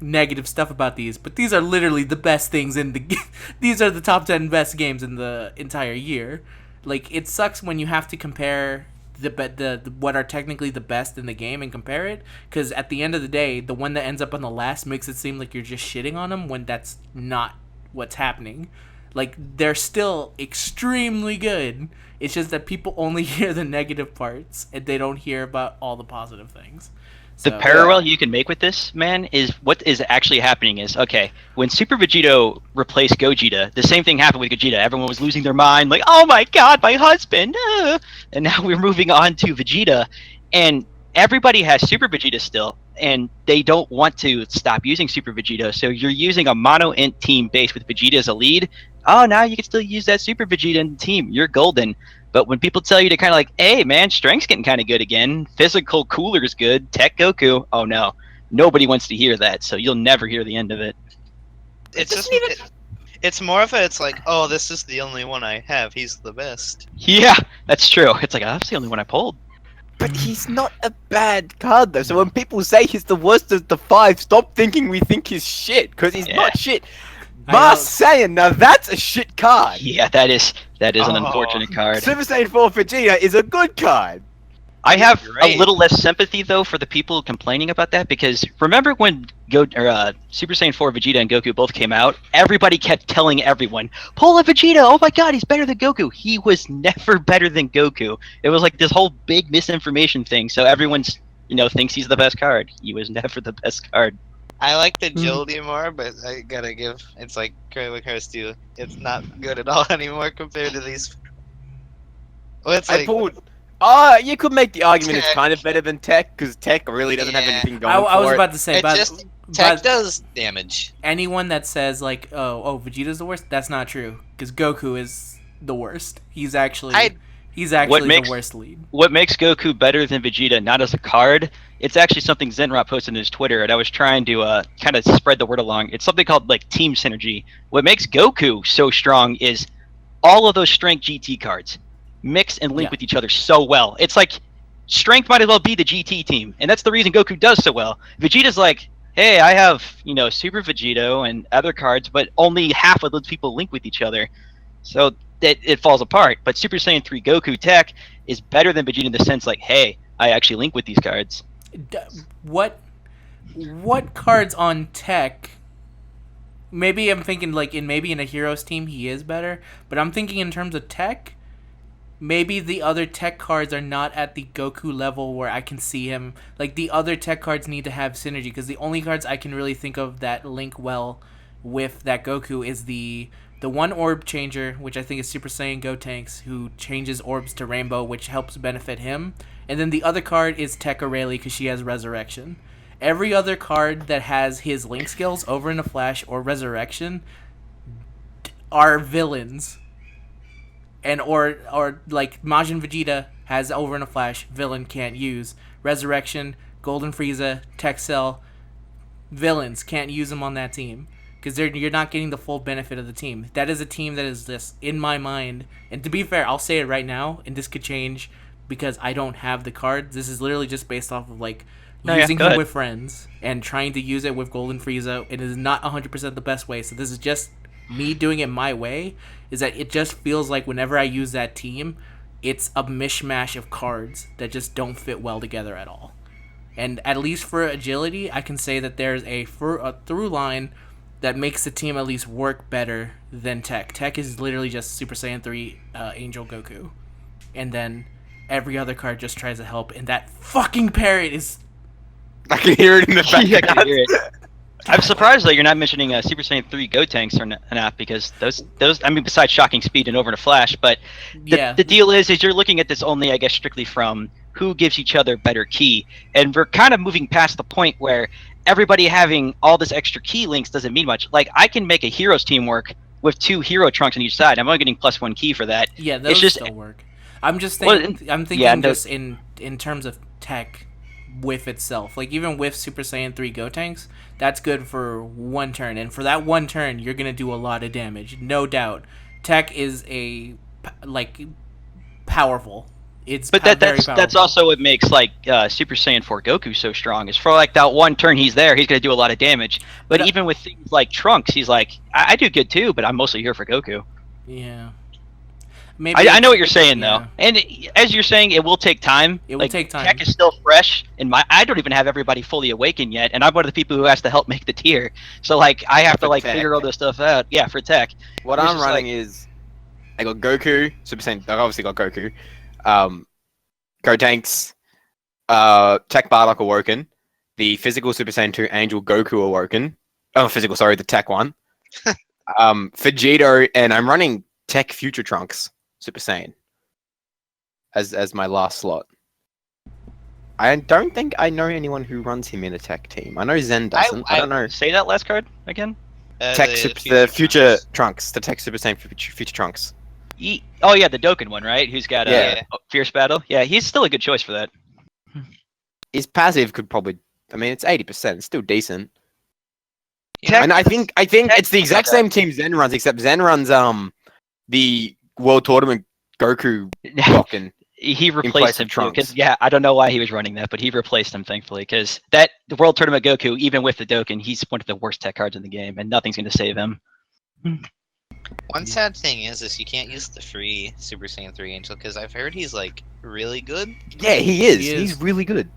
negative stuff about these, but these are literally the best things in the these are the top 10 best games in the entire year. It sucks when you have to compare the what are technically the best in the game and compare it, because at the end of the day, the one that ends up on the last makes it seem like you're just shitting on them when that's not what's happening. They're still extremely good. It's just that people only hear the negative parts and they don't hear about all the positive things. The So, parallel you can make with this, man, is what is actually happening is, okay, when Super Vegito replaced Gogeta, the same thing happened with Gogeta. Everyone was losing their mind, like, oh my god, my husband! And now we're moving on to Vegeta, and everybody has Super Vegeta still, and they don't want to stop using Super Vegeta, so you're using a mono-int team base with Vegeta as a lead. Oh, now you can still use that Super Vegeta in the team. You're golden. But when people tell you to kind of like, hey man, strength's getting kind of good again, physical cooler's good, tech Goku, oh no, nobody wants to hear that. So you'll never hear the end of it. It's just it's more of it's like, oh, this is the only one I have. He's the best. Yeah, that's true. It's like that's the only one I pulled. But he's not a bad card though. So when people say he's the worst of the 5, stop thinking we think he's shit, because he's not shit. Mars Saiyan, now that's a shit card. Yeah, that is an unfortunate card. Super Saiyan 4 Vegeta is a good card. I have a little less sympathy though for the people complaining about that, because remember when Super Saiyan 4 Vegeta and Goku both came out, everybody kept telling everyone, pull a Vegeta, oh my god, he's better than Goku. He was never better than Goku. It was like this whole big misinformation thing, so everyone's thinks he's the best card. He was never the best card. I like the agility more, but I gotta give, it's like Curse too. It's not good at all anymore compared to these. Well, it's like, you could make the argument it's kind of better than Tech, because Tech really doesn't have anything going for it. I was about to say, Tech does damage. Anyone that says like, oh, Vegeta's the worst, that's not true, because Goku is the worst. He's actually the worst lead. What makes Goku better than Vegeta, not as a card, it's actually something Zenrot posted in his Twitter, and I was trying to kind of spread the word along. It's something called like team synergy. What makes Goku so strong is all of those strength GT cards mix and link with each other so well. It's like strength might as well be the GT team, and that's the reason Goku does so well. Vegeta's like, hey, I have Super Vegito and other cards, but only half of those people link with each other, so that it falls apart. But Super Saiyan 3 Goku Tech is better than Vegeta in the sense like, hey, I actually link with these cards. What cards on Tech? Maybe I'm thinking like in a Heroes team he is better, but I'm thinking in terms of Tech, maybe the other Tech cards are not at the Goku level where I can see him. Like the other Tech cards need to have synergy, because the only cards I can really think of that link well with that Goku is the one orb changer, which I think is Super Saiyan Gotenks, who changes orbs to rainbow, which helps benefit him. And then the other card is Tech Aurelie, because she has Resurrection. Every other card that has his link skills, Over in a Flash or Resurrection, are villains. And or like Majin Vegeta has Over in a Flash, villain can't use. Resurrection, Golden Frieza, Tech Cell, villains can't use them on that team, because you're not getting the full benefit of the team. That is a team that is just, in my mind, and to be fair, I'll say it right now, and this could change because I don't have the cards. This is literally just based off of like using him with friends and trying to use it with Golden Frieza. It is not 100% the best way, so this is just me doing it my way. Is that it just feels like whenever I use that team, it's a mishmash of cards that just don't fit well together at all. And at least for agility, I can say that there's a through line that makes the team at least work better than Tech. Tech is literally just Super Saiyan 3 Angel Goku. And then every other card just tries to help, and that fucking parrot is... I can hear it in the background. Yeah, I can hear it. I'm surprised that you're not mentioning Super Saiyan 3 Gotenks or not, because those I mean, besides shocking speed and Over in a Flash, but the deal is you're looking at this only, I guess, strictly from who gives each other better ki, and we're kind of moving past the point where everybody having all this extra ki links doesn't mean much. Like, I can make a Heroes team work with 2 hero trunks on each side. I'm only getting +1 ki for that. Yeah, those still work. I'm just thinking. I'm thinking just in terms of Tech with itself. Like, even with Super Saiyan 3 Gotenks, that's good for 1 turn, and for that 1 turn, you're gonna do a lot of damage, no doubt. Tech is powerful. That's also what makes like Super Saiyan 4 Goku so strong. Is for like that 1 turn he's there, he's gonna do a lot of damage. But even with things like Trunks, he's like, I do good too, but I'm mostly here for Goku. Yeah. Maybe I know what you're saying though, and as you're saying, it will take time. It will take time. Tech is still fresh, and I don't even have everybody fully awakened yet, and I'm one of the people who has to help make the tier. So like, I have to figure all this stuff out. Yeah, for Tech. What I'm running is, I got Goku, Super Saiyan. I obviously got Goku, Gotenks, Tech Bardock Awoken, the physical Super Saiyan 2 Angel Goku Awoken. Oh, physical, sorry, the Tech one. Vegito, and I'm running Tech Future Trunks Super Saiyan as my last slot. I don't think I know anyone who runs him in a Tech team. I know Zen doesn't. I don't know. Say that last card again. The Future Trunks, the Tech Super Saiyan Future Trunks. Oh yeah, the Dokkan one, right? Who's got Yeah. Fierce Battle? Yeah, he's still a good choice for that. His passive could probably. I mean, it's 80%. It's still decent. Yeah, And I think it's the exact same team Zen runs, except Zen runs the World Tournament Goku Dokkan He in replaced place him of too, Trunks. because I don't know why he was running that, but he replaced him thankfully, because the World Tournament Goku, even with the Dokkan, he's one of the worst tech cards in the game, and nothing's going to save him. One sad thing is you can't use the free Super Saiyan 3 Angel because I've heard he's like really good. Yeah, he is. He is. He's really good.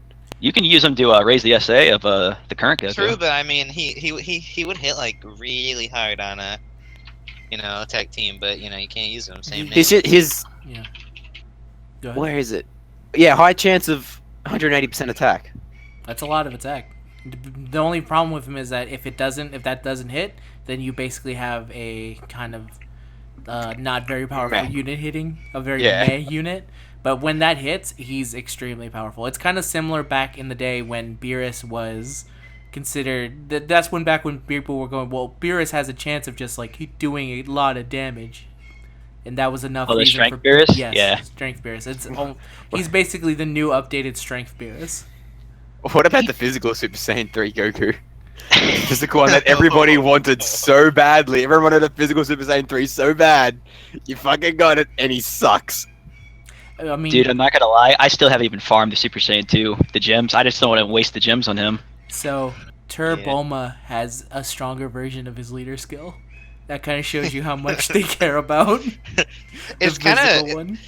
You can use him to raise the SA of the current Goku. True, but I mean he would hit like really hard on a tech team, but you can't use him. Same name. His Yeah. Go ahead. where is it? Yeah, high chance of 180% attack. That's a lot of attack. The only problem with him is that if that doesn't hit, then you basically have a kind of not very powerful Meh. unit hitting, a very Yeah. meh unit. But when that hits, he's extremely powerful. It's kind of similar back in the day when Beerus was considered. That's when people were going, well, Beerus has a chance of just like doing a lot of damage, and that was enough. Oh, the reason Strength for Beerus? Yes, Yeah. Strength Beerus. He's basically the new updated Strength Beerus. What about the physical Super Saiyan 3 Goku? The physical one that everybody wanted so badly. Everyone wanted a physical Super Saiyan 3 so bad. You fucking got it, and he sucks. I mean, Dude, I'm not gonna lie, I still haven't even farmed the Super Saiyan 2, the gems. I just don't want to waste the gems on him. so Turboma has a stronger version of his leader skill. That kind of shows you how much they care about It's the kind physical of one.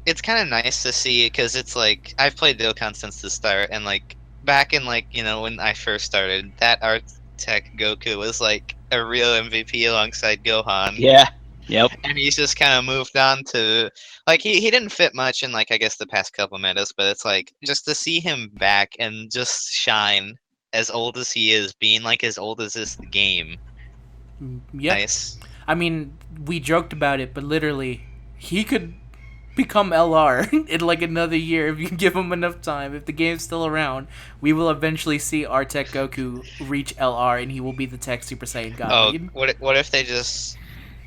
it's kind of nice to see because it's like I've played Dokkan since the start, and like back in like when I first started, that Art Tech Goku was like a real MVP alongside Gohan. Yeah. Yep. And he's just kind of moved on to like he didn't fit much in like I guess the past couple metas, but it's like just to see him back and just shine as old as he is, being like as old as this game. Yep. Nice. I mean, we joked about it, but literally, he could become LR in like another year if you give him enough time. If the game's still around, we will eventually see our Tech Goku reach LR, and he will be the Tech Super Saiyan God. Oh, Lead. what if they just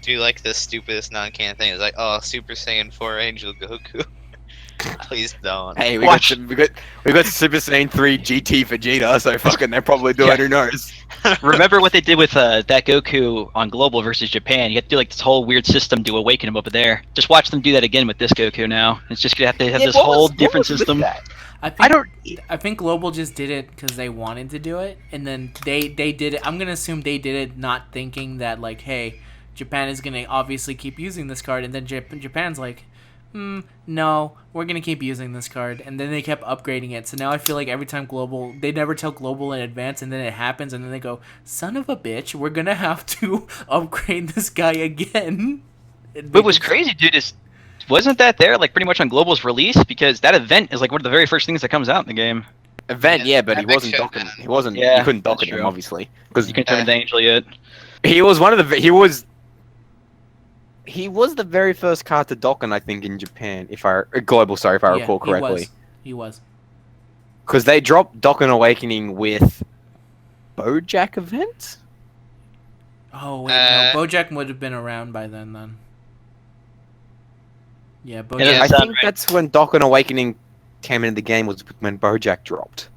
do like the stupidest non-canon thing? It's like, oh, Super Saiyan 4 Angel Goku. Please don't. Hey, we Watch. got Super Saiyan 3 GT Vegeta, so fucking they're probably doing Yeah. who knows. Remember what they did with that Goku on Global versus Japan? You have to do like this whole weird system to awaken him over there. Just watch them do that again with this Goku now. It's just gonna have to have this whole different system. I think Global just did it because they wanted to do it, and then they did it. I'm gonna assume they did it not thinking that like, hey, Japan is gonna obviously keep using this card, and then Japan's like, no, we're gonna keep using this card, and then they kept upgrading it. So now I feel like every time Global, they never tell Global in advance, and then it happens, and then they go, son of a bitch, we're gonna have to upgrade this guy again. What was crazy, dude, is wasn't that there like pretty much on Global's release? Because that event is like one of the very first things that comes out in the game. Event, Yeah, yeah, but he that wasn't makes docking. sense. He wasn't. Yeah, you couldn't dock that's him, true. obviously, because You can turn into Angel yet. he was one of the. He was the very first card to Dokkan, I think, in Japan. If I global, sorry, if I recall correctly, He was. because they dropped Dokkan Awakening with BoJack event. Oh wait, no, BoJack would have been around by then. Yeah, BoJack. doesn't I sound think right. that's when Dokkan Awakening came into the game. Was when BoJack dropped.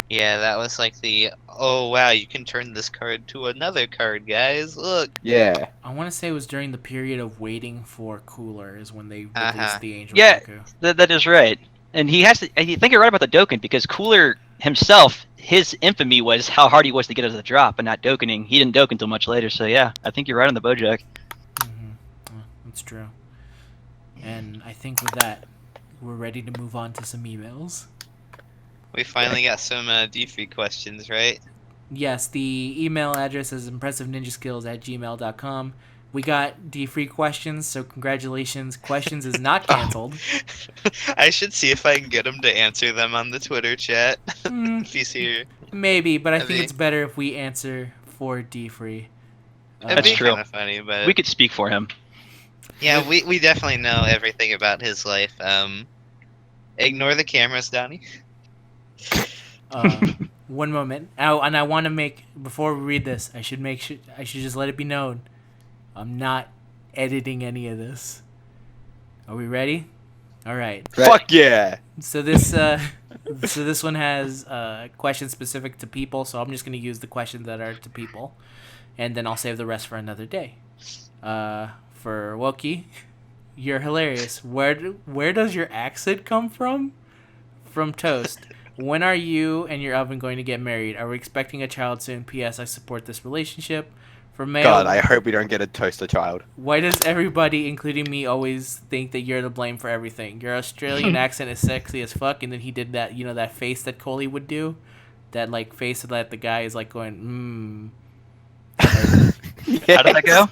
Yeah, that was like the oh wow, you can turn this card to another card, guys. Look. Yeah. I want to say it was during the period of waiting for Cooler is when they released Uh-huh. the Angel Yeah. Goku. That is right. And he has to. I think you're right about the Dokkan because Cooler himself, his infamy was how hard he was to get as a drop, and not Dokkaning. He didn't Dokkan until much later. So yeah, I think you're right on the BoJack. That's true. And I think with that, we're ready to move on to some emails. We finally got some D3 questions, right? Yes, the email address is impressiveninjaskills@gmail.com. We got D3 questions, so congratulations. Questions is not canceled. I should see if I can get him to answer them on the Twitter chat. Hmm, If he's here. maybe, but I think Maybe. it's better if we answer for D3. That'd That's be true. kind of funny, but We could speak for him. yeah, we definitely know everything about his life. Ignore the cameras, Donnie. One moment. Oh, and I want to make before we read this, I should just let it be known, I'm not editing any of this. Are we ready? All right. Fuck yeah! So this one has questions specific to people. So I'm just gonna use the questions that are to people, and then I'll save the rest for another day. For Wookie, you're hilarious. Where does your accent come from? From Toast. When are you and your oven going to get married? Are we expecting a child soon? P.S. I support this relationship. For Mayo, God, I hope we don't get a toaster child. why does everybody, including me, always think that you're to blame for everything? Your Australian accent is sexy as fuck, and then he did that, that face that Coley would do, that like face that the guy is like going, How did that go?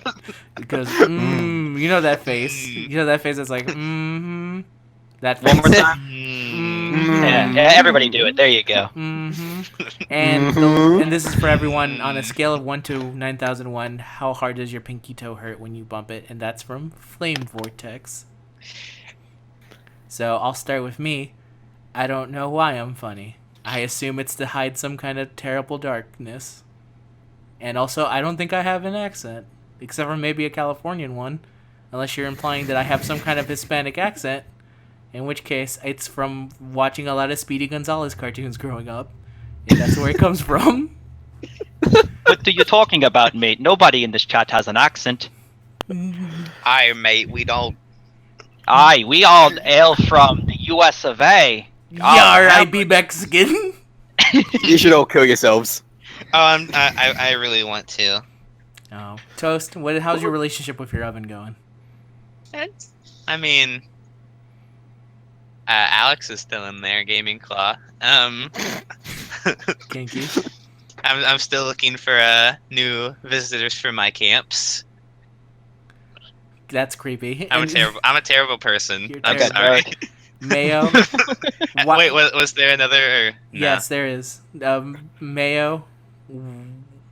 It goes, you know that face, that's like, that face. One more time. Mm. Yeah, everybody do it. There you go. And this is for everyone on a scale of 1 to 9001. How hard does your pinky toe hurt when you bump it? And that's from Flame Vortex. So I'll start with me. I don't know why I'm funny. I assume it's to hide some kind of terrible darkness. And also, I don't think I have an accent, except for maybe a Californian one, unless you're implying that I have some kind of Hispanic accent. In which case, it's from watching a lot of Speedy Gonzalez cartoons growing up. And that's where it comes from. What are you talking about, mate? Nobody in this chat has an accent. Aye, mate, we don't. Aye, we all hail from the US of A. Yeah, I be Mexican. You should all kill yourselves. Oh, I really want to. Oh, Toast. How's your relationship with your oven going? I mean, Alex is still in there, Gaming Claw. Kinky. I'm still looking for new visitors for my camps. That's creepy. I'm a terrible person. You're I'm terrible. sorry. Mayo. Wait, was there another? Or, no? Yes, there is. Mayo.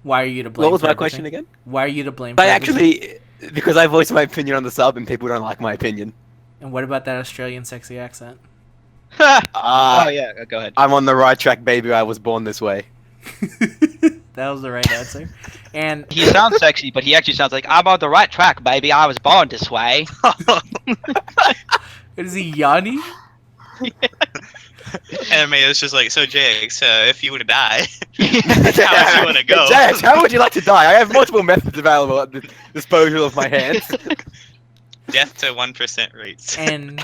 Why are you to blame? What was for my everything? question again? Why are you to blame? For I everything? actually, because I voiced my opinion on the sub and people don't like my opinion. And what about that Australian sexy accent? Oh yeah, go ahead. I'm on the right track, baby. I was born this way. That was the right answer. And He sounds sexy, but he actually sounds like I'm on the right track, baby. I was born this way. is he Yanni? And it's just like, so Jax, if you were to die, how would you want to go? Jax, how would you like to die? I have multiple methods available at the disposal of my hands. Death to 1% rates. And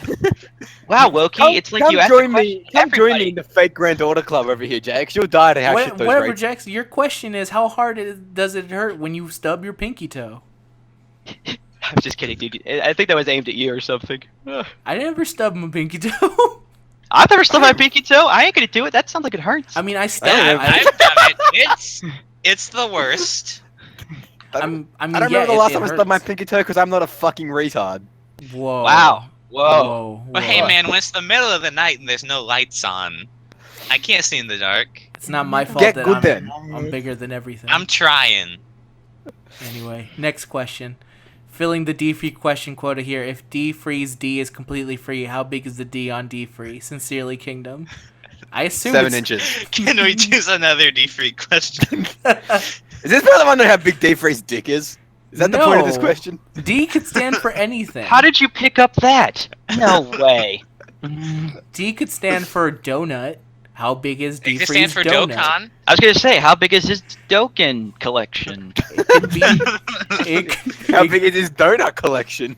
Wow, Wilkie, it's like you asked the question to Come join me everybody. in the fake granddaughter club over here, Jax. You'll die to actually those whatever, rates. Jackson. Your question is, how hard does it hurt when you stub your pinky toe? I'm just kidding, dude. I think that was aimed at you or something. I never stubbed my pinky toe. I've never stubbed my pinky toe. I ain't gonna do it. That sounds like it hurts. I mean, I stubbed. I've done it. It's the worst. I mean, I don't yeah, remember the last time I hurts. stubbed my pinky toe because I'm not a fucking retard. Whoa. Wow. Whoa. Whoa. But hey, man, when it's the middle of the night and there's no lights on, I can't see in the dark. It's not my fault Get that good I'm, then. I'm bigger than everything. I'm trying. Anyway, next question. Filling the D-free question quota here. If D-free's D is completely free, how big is the D on D-free? Sincerely, Kingdom. I assume 7 it's... inches. Can we choose another D-free question? Is this part of wondering how big Dave Free's dick is? Is that the point of this No. question? D could stand for anything. How did you pick up that? No way. D could stand for donut. How big is It D-free's can stand for donut? Dokkan. I was gonna say, how big is his Dokkan collection? It could be... How big is his donut collection?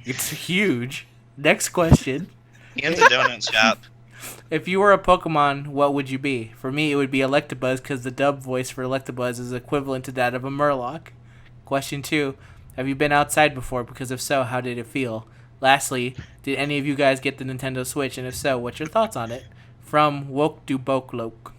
It's huge. Next question. In the donut shop. If you were a Pokemon, what would you be? For me, it would be Electabuzz because the dub voice for Electabuzz is equivalent to that of a Murloc. Question 2. Have you been outside before? Because if so, how did it feel? Lastly, did any of you guys get the Nintendo Switch? And if so, what's your thoughts on it? From Woke to Boklok.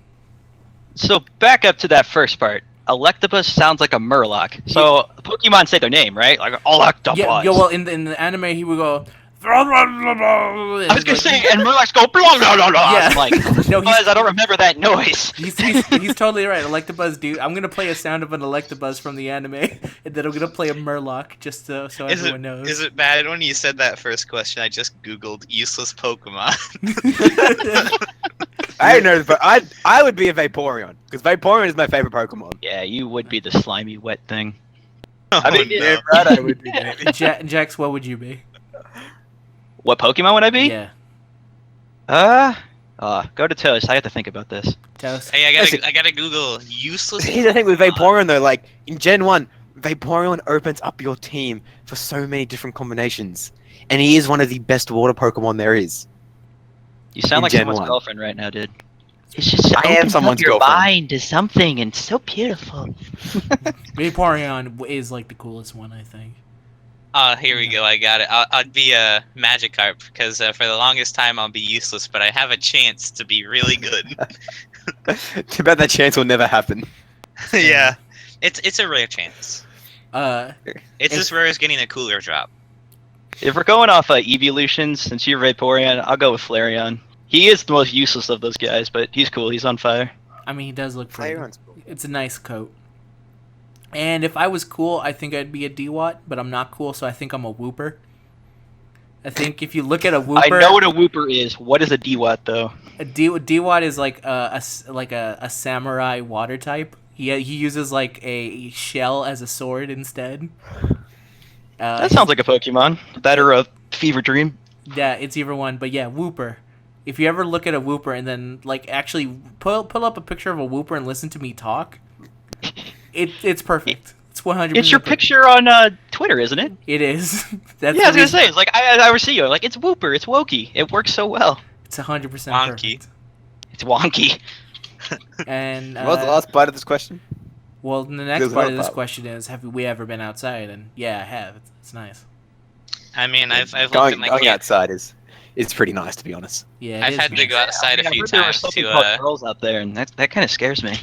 So back up to that first part. Electabuzz sounds like a Murloc. So Pokemon say their name, right? Like Electabuzz. Yeah, well, in the anime, he would go... I was gonna say, and Murlocs go blah blah blah blah. Yeah. I'm like, No, Buzz, I don't remember that noise. He's totally right. Electabuzz, dude. I'm gonna play a sound of an Electabuzz from the anime, and then I'm gonna play a Murloc just so everyone knows. Is it bad when you said that first question? I just googled useless Pokemon. I don't know, but I would be a Vaporeon because Vaporeon is my favorite Pokemon. Yeah, you would be the slimy wet thing. I mean, no. Brad, I would be. Baby. Jax, what would you be? What Pokemon would I be? Yeah. Go to Toast. I have to think about this. Toast. Hey, Listen. I gotta Google useless. Here's the thing with Pokemon. Vaporeon though, like in Gen 1, Vaporeon opens up your team for so many different combinations. And he is one of the best water Pokemon there is. You sound In like Gen someone's 1. girlfriend right now, dude. It's just I am opens up someone's your girlfriend. mind to something, and so beautiful. Vaporeon is like the coolest one, I think. Here we go. I got it. I'd be a Magikarp because for the longest time I'll be useless, but I have a chance to be really good. Too bad that chance will never happen. Yeah, it's a rare chance. It's If- as rare as getting a cooler drop. If we're going off evolutions, since you're Vaporeon, I'll go with Flareon. He is the most useless of those guys, but he's cool. He's on fire. I mean, he does look pretty. Flareon's cool. It's a nice coat. And if I was cool, I think I'd be a DWAT, but I'm not cool, so I think I'm a Wooper. I think if you look at a Wooper, I know what a Wooper is. What is a DWAT though? a DWAT is like a samurai water type. He uses like a shell as a sword instead. That sounds like a Pokemon. That or a Fever Dream. Yeah, it's either one, but yeah, Wooper. If you ever look at a Wooper and then like actually pull up a picture of a Wooper and listen to me talk, it's perfect. It's 100%. It's your perfect. picture on Twitter, isn't it? It is. That's Yeah, I was the gonna reason- say. It's like I ever see you. Like it's Wooper. It's Wokey. It works so well. It's 100% Wonky. perfect. It's wonky. And What was the last part of this question? well, the next There's part another of this part. question is: have we ever been outside? And yeah, I have. It's nice. I mean, I've looked at Going my camp. outside is pretty nice, to be honest. Yeah, it I've is had to nice. go outside a few times to girls out there, and that kind of scares me.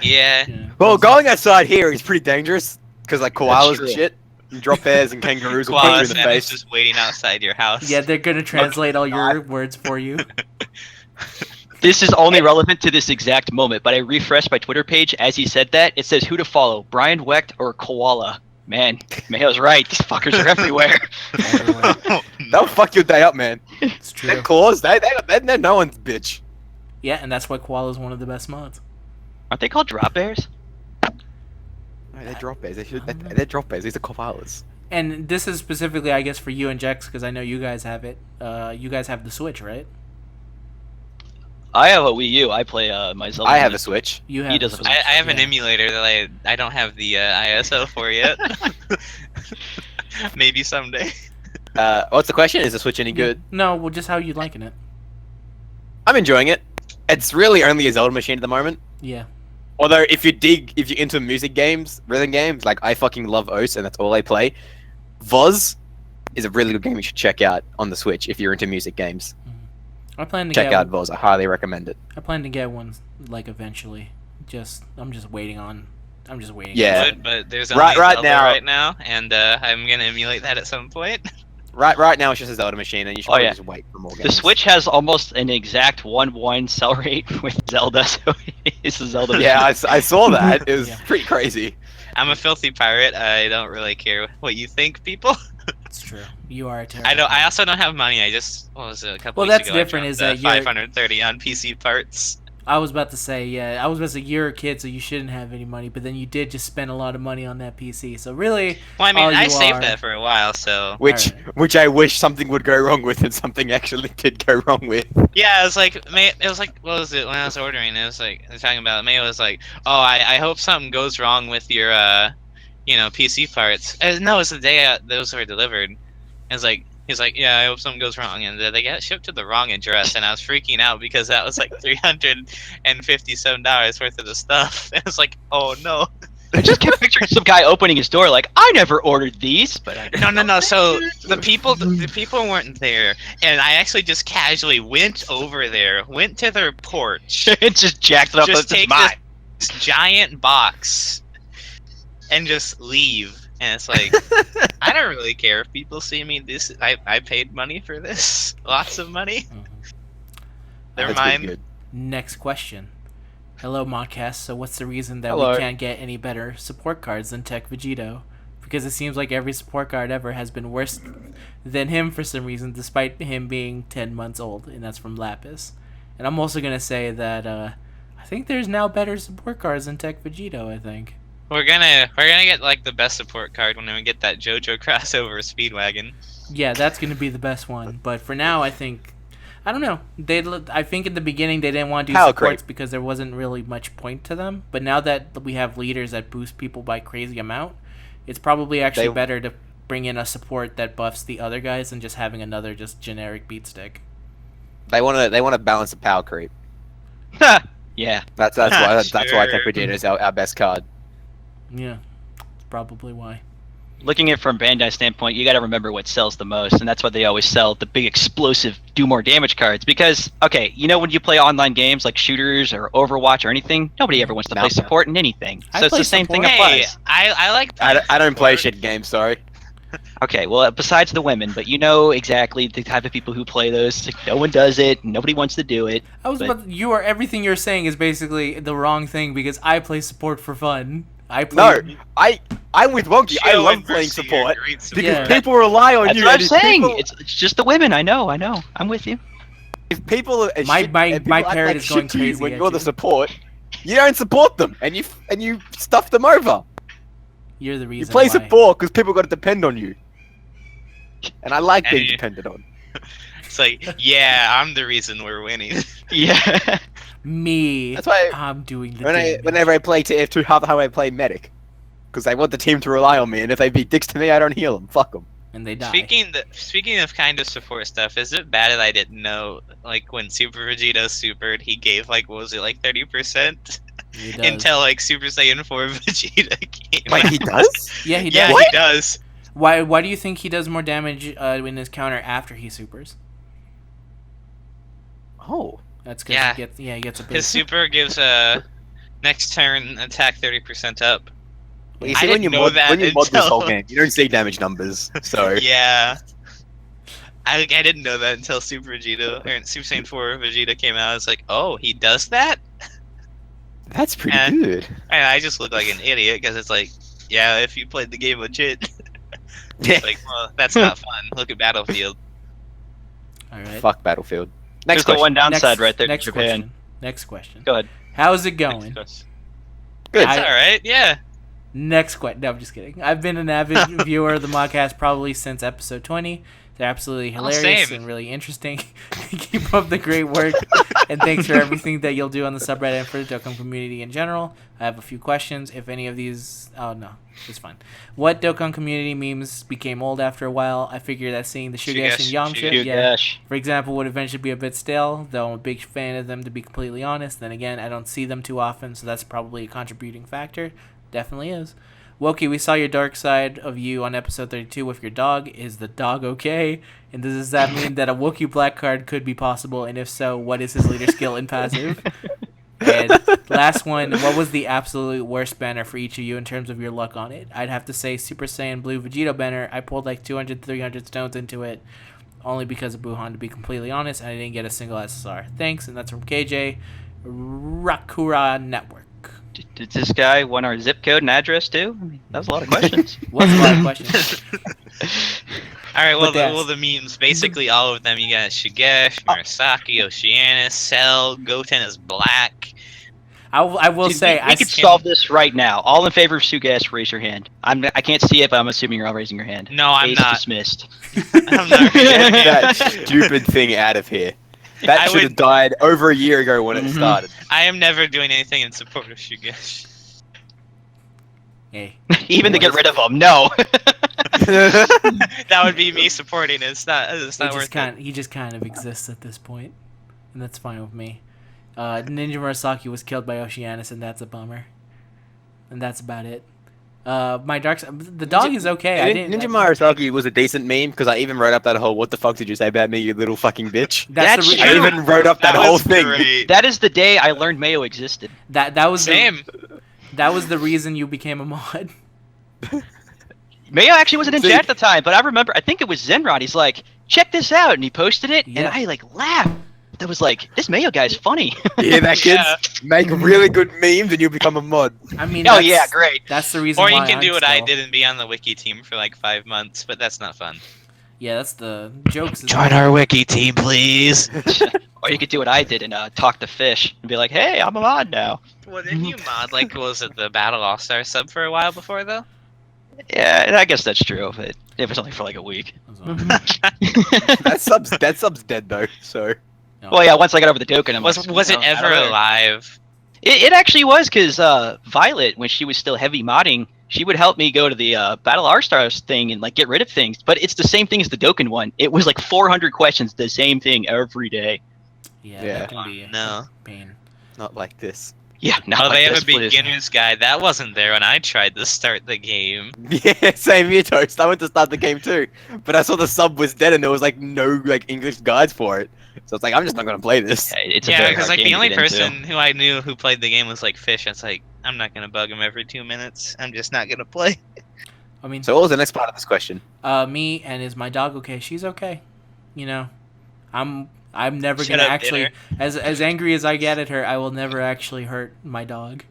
yeah. Yeah. Well, going outside here is pretty dangerous because like koalas true. and shit, and drop bears and kangaroos will punch you Koala in the Sam is face. just waiting outside your house. Yeah, they're gonna translate all your words for you. This is only relevant to this exact moment, but I refreshed my Twitter page as he said that. It says who to follow, Brian Wecht or Koala. Man, Mayo's right. These fuckers are everywhere. That'll fuck your day up, man. It's true. They're claws, they're no one's bitch. Yeah, and that's why Koala is one of the best mods. Aren't they called drop bears? No, they're drop bears. They're drop bears. These are koalas. And this is specifically, I guess, for you and Jex, because I know you guys have it. You guys have the Switch, right? I have a Wii U. I play my Zelda. I have a Switch. You have. He the doesn't. Switch, I have an yeah. emulator that I don't have the ISO for yet. Maybe someday. What's the question? Is the Switch any good? No, well, just how you liking it? I'm enjoying it. It's really only a Zelda machine at the moment. Yeah. Although if you're into music games, rhythm games, like I fucking love OS and that's all I play. Voz is a really good game you should check out on the Switch if you're into music games. I plan to Check get out Voz. I highly recommend it. I plan to get one like eventually. I'm just waiting. Yeah. Would, but there's only Right Zelda now- right now, and I'm gonna emulate that at some point. Right now it's just a Zelda machine and you should Oh, probably yeah. just wait for more games. The Switch has almost an exact 1-1 sell rate with Zelda, so it's a Zelda. Yeah, I saw that. It was Yeah. pretty crazy. I'm a filthy pirate. I don't really care what you think, people. It's true. You are a terrible. I don't. I also don't have money. I just what was it, a couple Well, weeks that's ago, I different, dropped, is that you're- 530 on PC parts. I was about to say, yeah. I was about to say you're a kid, so you shouldn't have any money. But then you did just spend a lot of money on that PC. So really, Well, I mean, all I you saved are- that for a while, so Which I wish something would go wrong with and something actually did go wrong with. yeah. It was like what was it when I was ordering? It was like they're talking about. May was like, oh, I hope something goes wrong with your PC parts. No, it's the day those were delivered. It's like. He's like, yeah, I hope something goes wrong, and they got shipped to the wrong address, and I was freaking out because that was like $357 worth of the stuff. And it's like, oh no. I just kept picturing some guy opening his door like, I never ordered these, but I No. So the people weren't there, and I actually just casually went over there, went to their porch, it just jacked it up. just This is take mine. this giant box, and just leave. And it's like, I don't really care if people see me. I paid money for this, lots of money. Mhm. They're That's pretty mine. good. Next question. Hello, Modcast. So what's the reason that Hello. we can't get any better support cards than Tech Vegito? Because it seems like every support card ever has been worse than him for some reason, despite him being 10 months old, and that's from Lapis. And I'm also going to say that I think there's now better support cards than Tech Vegito, I think. We're gonna get like the best support card when we get that JoJo crossover Speedwagon. Yeah, that's going to be the best one. But for now, I don't know. I think in the beginning they didn't want to do Power supports creep. because there wasn't really much point to them. But now that we have leaders that boost people by crazy amount, it's probably actually better to bring in a support that buffs the other guys than just having another just generic beat stick. They want to balance the power creep. Yeah. That's why Sure. Vegeta's our best card. Yeah, that's probably why. Looking at it from Bandai's standpoint, you got to remember what sells the most, and that's why they always sell the big explosive do more damage cards. Because, okay, you know when you play online games like shooters or Overwatch or anything, nobody ever wants to play support in anything. So it's the same thing applies. Hey, I like. I don't play shit games. Sorry. Okay, well, besides the women, but you know exactly the type of people who play those. Like, no one does it. Nobody wants to do it. Everything you're saying is basically the wrong thing because I play support for fun. I'm with Wonky. I love playing support because people rely on That's you. what I'm saying. It's just the women. I know. I'm with you. If people are My parrot like is going shit to you crazy when at you're you. the support, you don't support them, and you stuff them over. You're the You reason play why. support because people got to depend on you, and I like being depended on. It's like, yeah, I'm the reason we're winning. Yeah. Me. That's why I'm doing the damage. whenever I play TF2, half the time I play medic. Because I want the team to rely on me, and if they be dicks to me, I don't heal them. Fuck them. And they die. Speaking of kind of support stuff, is it bad that I didn't know, like, when Super Vegeta supered, he gave, like, what was it, like 30%? Until, like, Super Saiyan 4 Vegeta came Wait, he out. does? Yeah, he does. Yeah, What? he does. Why do you think he does more damage in his counter after he supers? Oh. That's because Yeah. he gets a His boost. super gives next turn attack 30% up. Well, you I see, when didn't you know mod, that when you mod this until- whole game, you don't see damage numbers. So Yeah. I didn't know that until Super Vegeta, or Super Saiyan 4 Vegeta came out. I was like, oh, he does that? that's pretty And- good. And I just look like an idiot because it's like, yeah, if you played the game legit. Yeah. Like, well, that's not fun. Look at Battlefield. All right. Fuck Battlefield. There's Next the question. one downside right there to Next Japan. question. Next question. Go ahead. How's it going? Good. It's alright, yeah. Next question. No, I'm just kidding. I've been an avid viewer of the Modcast probably since episode 20. They're absolutely hilarious same. and really interesting. Keep up the great work, and thanks for everything that you'll do on the subreddit and for the Dokkan community in general. I have a few questions. If any of these... Oh, no. It's fine. What Dokkan community memes became old after a while? I figure that seeing the Shugesh and Yamcha, Shugesh. for example, would eventually be a bit stale, though I'm a big fan of them, to be completely honest. Then again, I don't see them too often, so that's probably a contributing factor. Definitely is. Woki, we saw your dark side of you on episode 32 with your dog. Is the dog okay? And does that mean that a Wookiee black card could be possible? And if so, what is his leader skill and passive? And last one, what was the absolute worst banner for each of you in terms of your luck on it? I'd have to say Super Saiyan Blue Vegeta banner. I pulled like 200, 300 stones into it, only because of Buhan, to be completely honest, and I didn't get a single SSR. Thanks, and that's from KJ Rakura Network. Did this guy want our zip code and address too? I mean, that was a lot of questions. What's a lot of questions? Alright, well, But the memes, basically all of them, you got Shigesh, Murasaki, Oceanus, Cell, Goten is black. I will Dude, say, we could solve this right now. All in favor of Sugas, raise your hand. I can't see it, but I'm assuming you're all raising your hand. No, I'm Case not. dismissed. I'm not Get that stupid thing out of here. That I should have would- died over a year ago when it started. I am never doing anything in support of Shigesh. Hey, Even to get rid of them, no. That would be me supporting it. It's not worth it. he just kind of exists at this point, and that's fine with me. Ninja Murasaki was killed by Oceanus, and that's a bummer. And that's about it. My the dog is okay. Ninja Murasaki was a decent meme because I even wrote up that whole "What the fuck did you say about me, you little fucking bitch?" That's the I even wrote up that whole was thing. great. That is the day I learned Mayo existed. that was Same. That was the reason you became a mod. Mayo actually wasn't in See- chat at the time, but I remember, I think it was Zenrod. He's like, check this out. And he posted it, Yeah. and I like laughed. That was like, this Mayo guy's funny. You hear that, kids? Yeah. Make really good memes and you become a mod. I mean, Oh that's- yeah, great. That's the reason. Or you why can I'm do what I still- did and be on the wiki team for like 5 months, but that's not fun. Yeah, that's the jokes. our wiki team, please. Or you could do what I did and talk to Fish and be like, hey, I'm a mod now. Well, didn't you mod like was it the Battle All Star sub for a while before though? Yeah, I guess that's true. But It was only for like a week. That sub's dead though. So Well, yeah. Once I got over the Dokkan, I'm Was like, was it I don't ever know. alive? It actually was because Violet, when she was still heavy modding, she would help me go to the Battle R-Stars thing and like get rid of things. But it's the same thing as the Dokkan one. It was like 400 questions, the same thing every day. Yeah, Yeah. that can be No. a pain. not like this. Yeah, not Oh, like they have this, a please. beginner's guide. That wasn't there when I tried to start the game. Yeah, same here, Toast. I went to start the game too, but I saw the sub was dead and there was like no like English guides for it. So it's like I'm just not gonna play this. Yeah, it's a Yeah, very because hard like game the to only get into. person who I knew who played the game was like Fish. It's like I'm not gonna bug him every 2 minutes. I'm just not gonna play. I mean, So what was the next part of this question? me and is my dog okay? She's okay. You know, I'm never Shut gonna up, actually, Dinner. as angry as I get at her, I will never actually hurt my dog.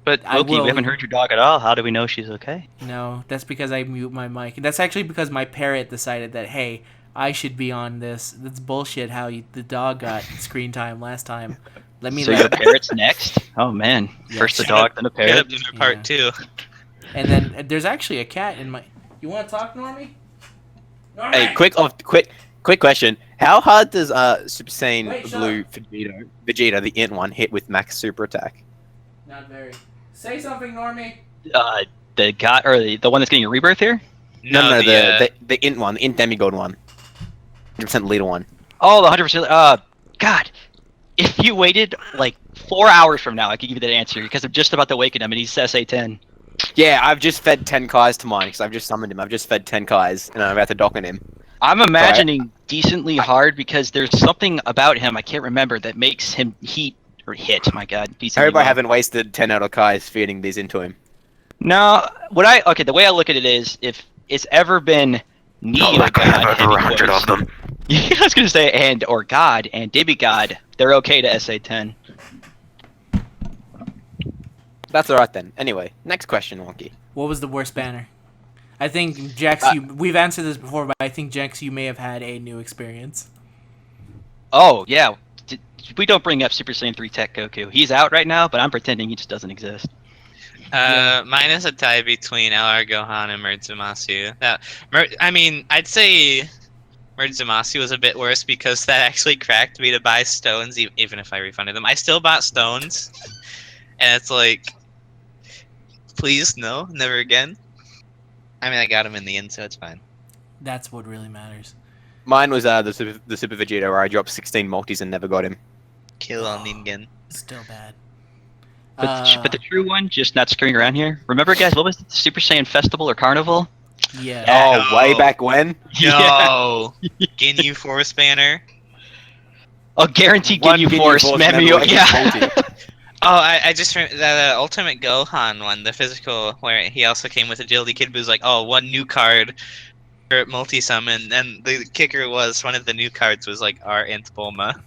But I Loki, will- we haven't heard your dog at all. How do we know she's okay? No, that's because I mute my mic. That's actually because my parrot decided that, hey, I should be on this. That's bullshit how the dog got screen time last time. Let me So let your parrot's next? Oh man, Yeah, first the shut dog, then a Get up parrot. Dinner Yeah. part 2. And then there's actually a cat in my... You want to talk, Normie? Normie! Hey, quick question. How hard does Super Saiyan Wait, shut Blue Vegeta, the Int one, hit with max super attack? Not very. Say something, Normie. The guy or the one that's getting a rebirth here? No, the Int one, the Int Demigod one. 100% leader one. Oh, the 100%. God, if you waited like 4 hours from now, I could give you that answer because I'm just about to awaken him and he's SA10. Yeah, I've just fed 10 Kais to mine because I've just summoned him. I've just fed 10 Kais and I'm about to Dokkan him. I'm imagining decently hard because there's something about him I can't remember that makes him hit. My God, I decently hope I well. haven't wasted 10 out of Kais feeding these into him. No, the way I look at it is if it's ever been Neo God, heavy quotes. Yeah, I was gonna say and or God and Demigod, they're okay to SA10. That's alright then. Anyway, next question, Wonky. What was the worst banner? I think, Jax, we've answered this before, but I think, Jax, you may have had a new experience. Oh yeah, we don't bring up Super Saiyan 3 Tech Goku. He's out right now, but I'm pretending he just doesn't exist. Mine is a tie between LR Gohan and Murzumasu. I'd say Murzumasu was a bit worse because that actually cracked me to buy stones, even if I refunded them. I still bought stones, and it's like, please, no, never again. I mean, I got him in the end, so it's fine. That's what really matters. Mine was the Super Vegeta where I dropped 16 multis and never got him. Kill on Ningen. Still bad. But the true one, just not screwing around here. Remember, guys, what was it, Super Saiyan Festival or Carnival? Yeah. Oh, way back when? Yo, Ginyu Force Banner. Oh, guaranteed One Ginyu Ginyu Force, Force Memu, member with yeah. multi. Oh, I just remember that Ultimate Gohan one, the physical, where he also came with Agility Kid, but was like, oh, one new card for multi-summon, and the kicker was one of the new cards was like our Int Bulma.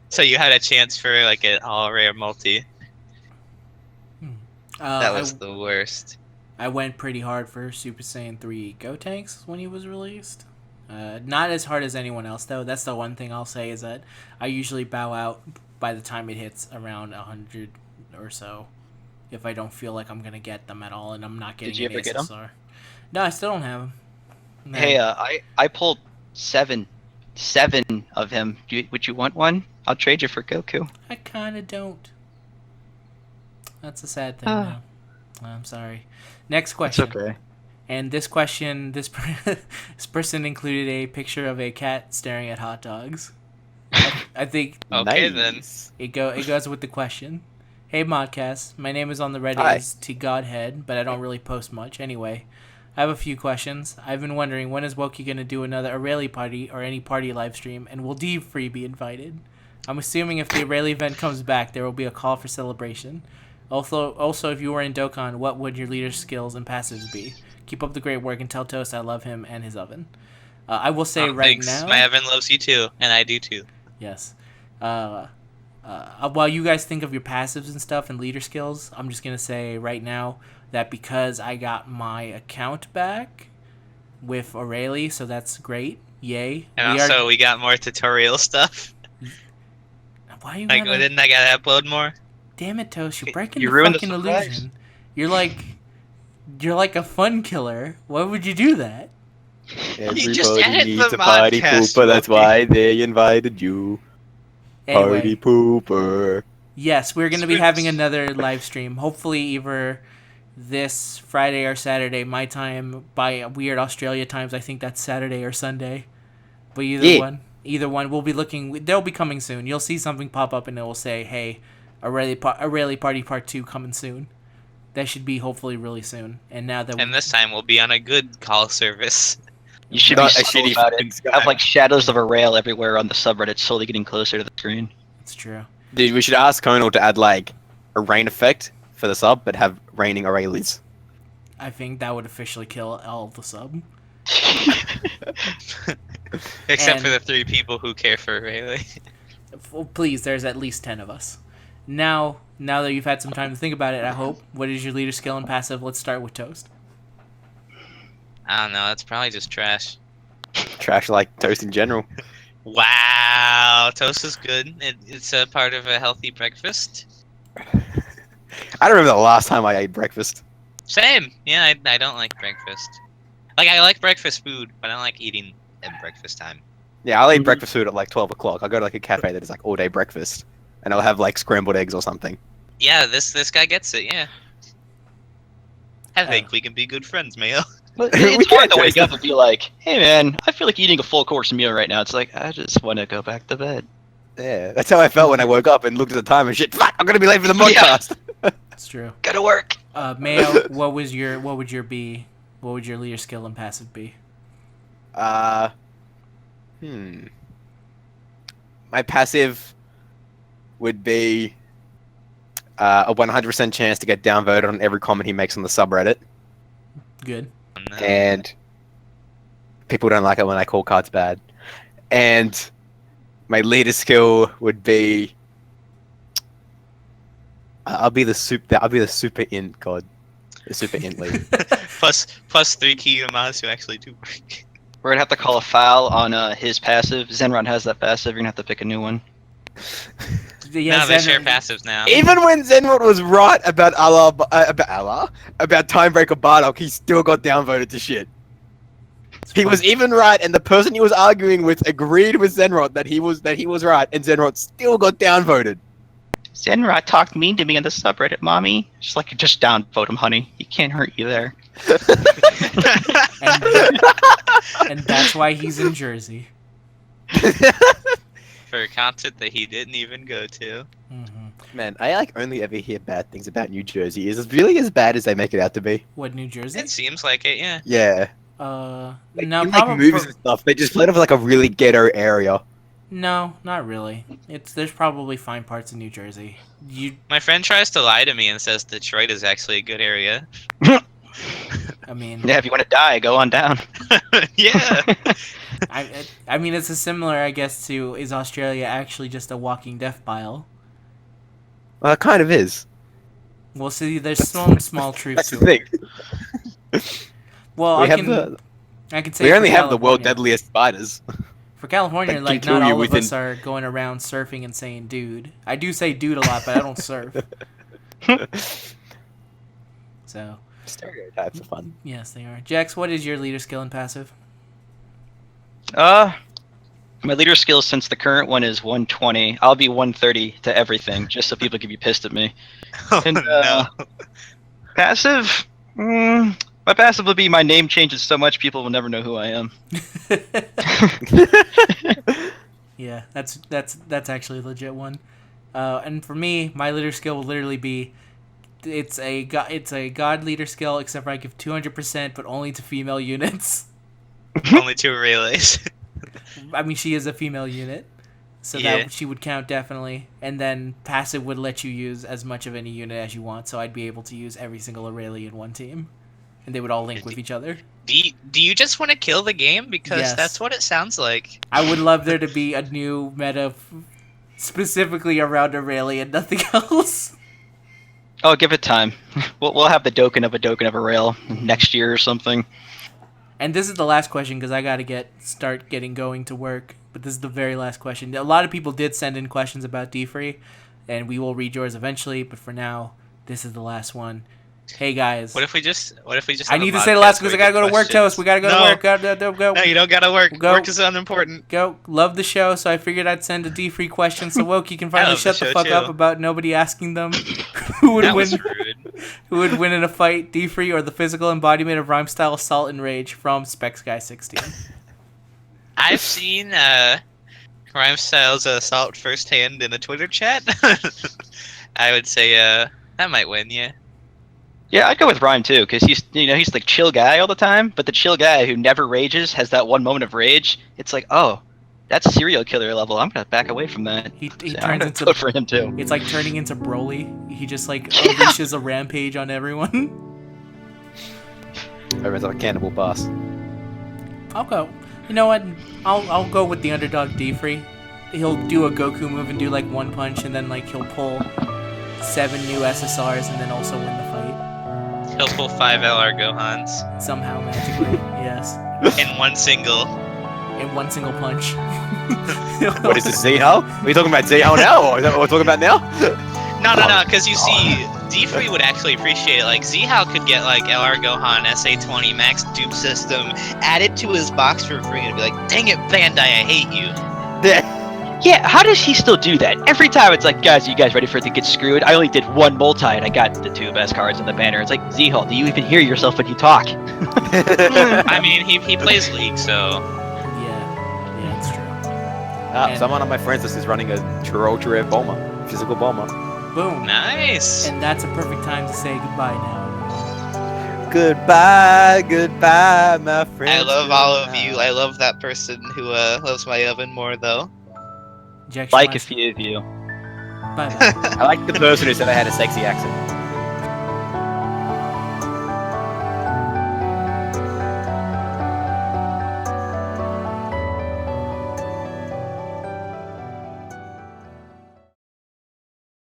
So you had a chance for like an all-rare multi. That was the worst. I went pretty hard for Super Saiyan 3 Gotenks when he was released. Not as hard as anyone else, though. That's the one thing I'll say is that I usually bow out by the time it hits around 100 or so. If I don't feel like I'm going to get them at all and I'm not getting Did you an ever get 'em? SSR. No, I still don't have them. No. Hey, I pulled seven of him. Would you want one? I'll trade you for Goku. I kind of don't. That's a sad thing, Ah. now. I'm sorry. Next question. okay. And this question, this person included a picture of a cat staring at hot dogs. I think Okay, Nice. it goes with the question. Hey Modcast, my name is on the Reddit Hi. as T Godhead, but I don't really post much. Anyway, I have a few questions. I've been wondering, when is Wokey gonna do another Aurelie party or any party live stream, and will D-Free be invited? I'm assuming if the Aurelie event comes back, there will be a call for celebration. Also, if you were in Dokkan, what would your leader skills and passives be? Keep up the great work and tell Toast I love him and his oven. I will say Thanks. now. My Evan loves you too, and I do too. Yes. While you guys think of your passives and stuff and leader skills, I'm just going to say right now that because I got my account back with Aurelie, so that's great. Yay. And we got more tutorial stuff. Why you Like, gotta... didn't I gotta upload more? Damn it, Toast, you're breaking You the ruined the fucking surprise. illusion. You're like a fun killer. Why would you do that? just Everybody edit needs the a party Modcast, pooper. That's Whoopi. why they invited you. Party Anyway, pooper. yes, we're going to be Spooks. having another live stream. Hopefully, either this Friday or Saturday, my time, by weird Australia times. I think that's Saturday or Sunday. But Yeah. either one, we'll be looking. They'll be coming soon. You'll see something pop up, and it will say, "Hey, Aurelia Party Part 2 coming soon." That should be hopefully really soon. And now that And this time we'll be on a good call service. You should be Not a subtle shitty about fucking it. Skype. Have like shadows of a rail everywhere on the subreddit, slowly getting closer to the screen. it's true. Dude, we should ask Conal to add like a rain effect for the sub, but have raining Aurelies. I think that would officially kill all of the sub. Except And- for the 3 people who care for Rayleigh. Well, please, there's at least 10 of us. Now that you've had some time to think about it, I hope. What is your leader skill and passive? Let's start with Toast. I don't know, that's probably just trash. Trash like toast in general. Wow, toast is good. It's a part of a healthy breakfast. I don't remember the last time I ate breakfast. Same. Yeah, I don't like breakfast. Like, I like breakfast food, but I don't like eating at breakfast time. Yeah, I'll eat breakfast food at like 12 o'clock. I'll go to like a cafe that is like all day breakfast. And I'll have like scrambled eggs or something. Yeah, this guy gets it, yeah. I think we can be good friends, Mayo. But We it's hard can't to wake taste up and be like, "Hey man, I feel like eating a full course meal right now." It's like I just want to go back to bed. Yeah, that's how I felt when I woke up and looked at the time and shit. Fuck, I'm gonna be late for the Yeah. podcast. That's true. Gotta work. Mayo, what would your leader skill and passive be? My passive would be a 100% chance to get downvoted on every comment he makes on the subreddit, Good. No. and people don't like it when I call cards bad. And my leader skill would be I'll be the super int god, the super int lead. plus 3 key amounts who actually do work. We're gonna have to call a foul on his passive. Zenron has that passive. You're gonna have to pick a new one. Yeah, No, they share Zen- passives now. Even when Zenrod was right about about Timebreaker Bardock, he still got downvoted to shit. He was even right, and the person he was arguing with agreed with Zenrod that he was right, and Zenrod still got downvoted. Zenron talked mean to me on the subreddit, mommy. Just downvote him, honey. He can't hurt you there. and that's why he's in Jersey. For content that he didn't even go to. Mm-hmm. Man, I like only ever hear bad things about New Jersey. Is it really as bad as they make it out to be? What, New Jersey? It seems like it, yeah. Yeah. Like, No, in, like movies and stuff, they just played off like a really ghetto area. No, not really. There's probably fine parts of New Jersey. My friend tries to lie to me and says Detroit is actually a good area. I mean, Yeah, if you want to die, go on down. Yeah. I mean, it's a similar, I guess, to is Australia actually just a walking death pile? Well, it kind of is. Well, see, there's some small truth That's to the it. thing. Well, We I have can the- say We for only have the world California- deadliest spiders. For California, that like can not kill you all of us within- are going around surfing and saying "dude." I do say "dude" a lot, but I don't surf. So Stereotypes are fun. yes, they are. Jax, what is your leader skill and passive? My leader skill since the current one is 120. I'll be 130 to everything, just so people can be pissed at me. Oh, And, no. Passive? My passive will be my name changes so much people will never know who I am. Yeah, that's actually a legit one. And for me, my leader skill will literally be, it's a god leader skill, except for I give 200%, but only to female units. Only 2 relays. I mean, she is a female unit, so Yeah. that she would count definitely. And then passive would let you use as much of any unit as you want, so I'd be able to use every single Aurelia in one team, and they would all link with each other. Do you just want to kill the game? Because Yes. that's what it sounds like. I would love there to be a new meta specifically around Aurelia and nothing else. Oh, give it time. We'll have the Dokkan of a rail next year or something. And this is the last question because I gotta start getting going to work. But this is the very last question. A lot of people did send in questions about D-Free, and we will read yours eventually. But for now, this is the last one. Hey guys. What if we just I have a need to say the last podcast because I where gotta go to work, questions? Toast. We gotta go to No. work. Go. No, you don't gotta work. Go. Work is unimportant. Go. Love the show, so I figured I'd send a D-free question so Woki can finally love the shut the show, fuck too. up about nobody asking them who would That win. was rude. Who would win in a fight, D-free or the physical embodiment of rhyme style assault and rage from Specs Guy 16? I've seen Rhyme Styles assault firsthand in a Twitter chat. I would say that might win, yeah. Yeah, I'd go with Rhyme too, because he's the chill guy all the time, but the chill guy who never rages has that one moment of rage. It's like, oh, that's serial killer level. I'm gonna back away from that. He So turns I'm gonna into vote for him too. It's like turning into Broly. He just like Yeah. unleashes a rampage on everyone. Everyone's like a cannibal boss. I'll go. You know what? I'll go with the underdog D-free. He'll do a Goku move and do like one punch, and then like he'll pull 7 new SSRs and then also win the fight He'll pull 5 LR Gohans somehow magically. Yes, in one single. in one single punch. What is this, Z-Hull? Are you talking about Z-Hull now, or is that what we're talking about now? No, because you see, D-Free would actually appreciate it. Like, Z-How could get, like, LR Gohan, SA-20, Max Doom System added to his box for free and be like, dang it, Bandai, I hate you. Yeah, how does he still do that? Every time it's like, guys, are you guys ready for it to get screwed? I only did one multi and I got the 2 best cards in the banner. It's like, Z-Hull, do you even hear yourself when you talk? I mean, he plays League, so... Yeah, it's true. And- Someone on my friends list is running a ultra rare bomber, physical bomber. Boom. Nice. And that's a perfect time to say goodbye now. Goodbye, my friend. I love all of you. I love that person who loves my oven more, though. Jack Like a Schweizer. few of you. Bye bye. I like the person who said I had a sexy accent.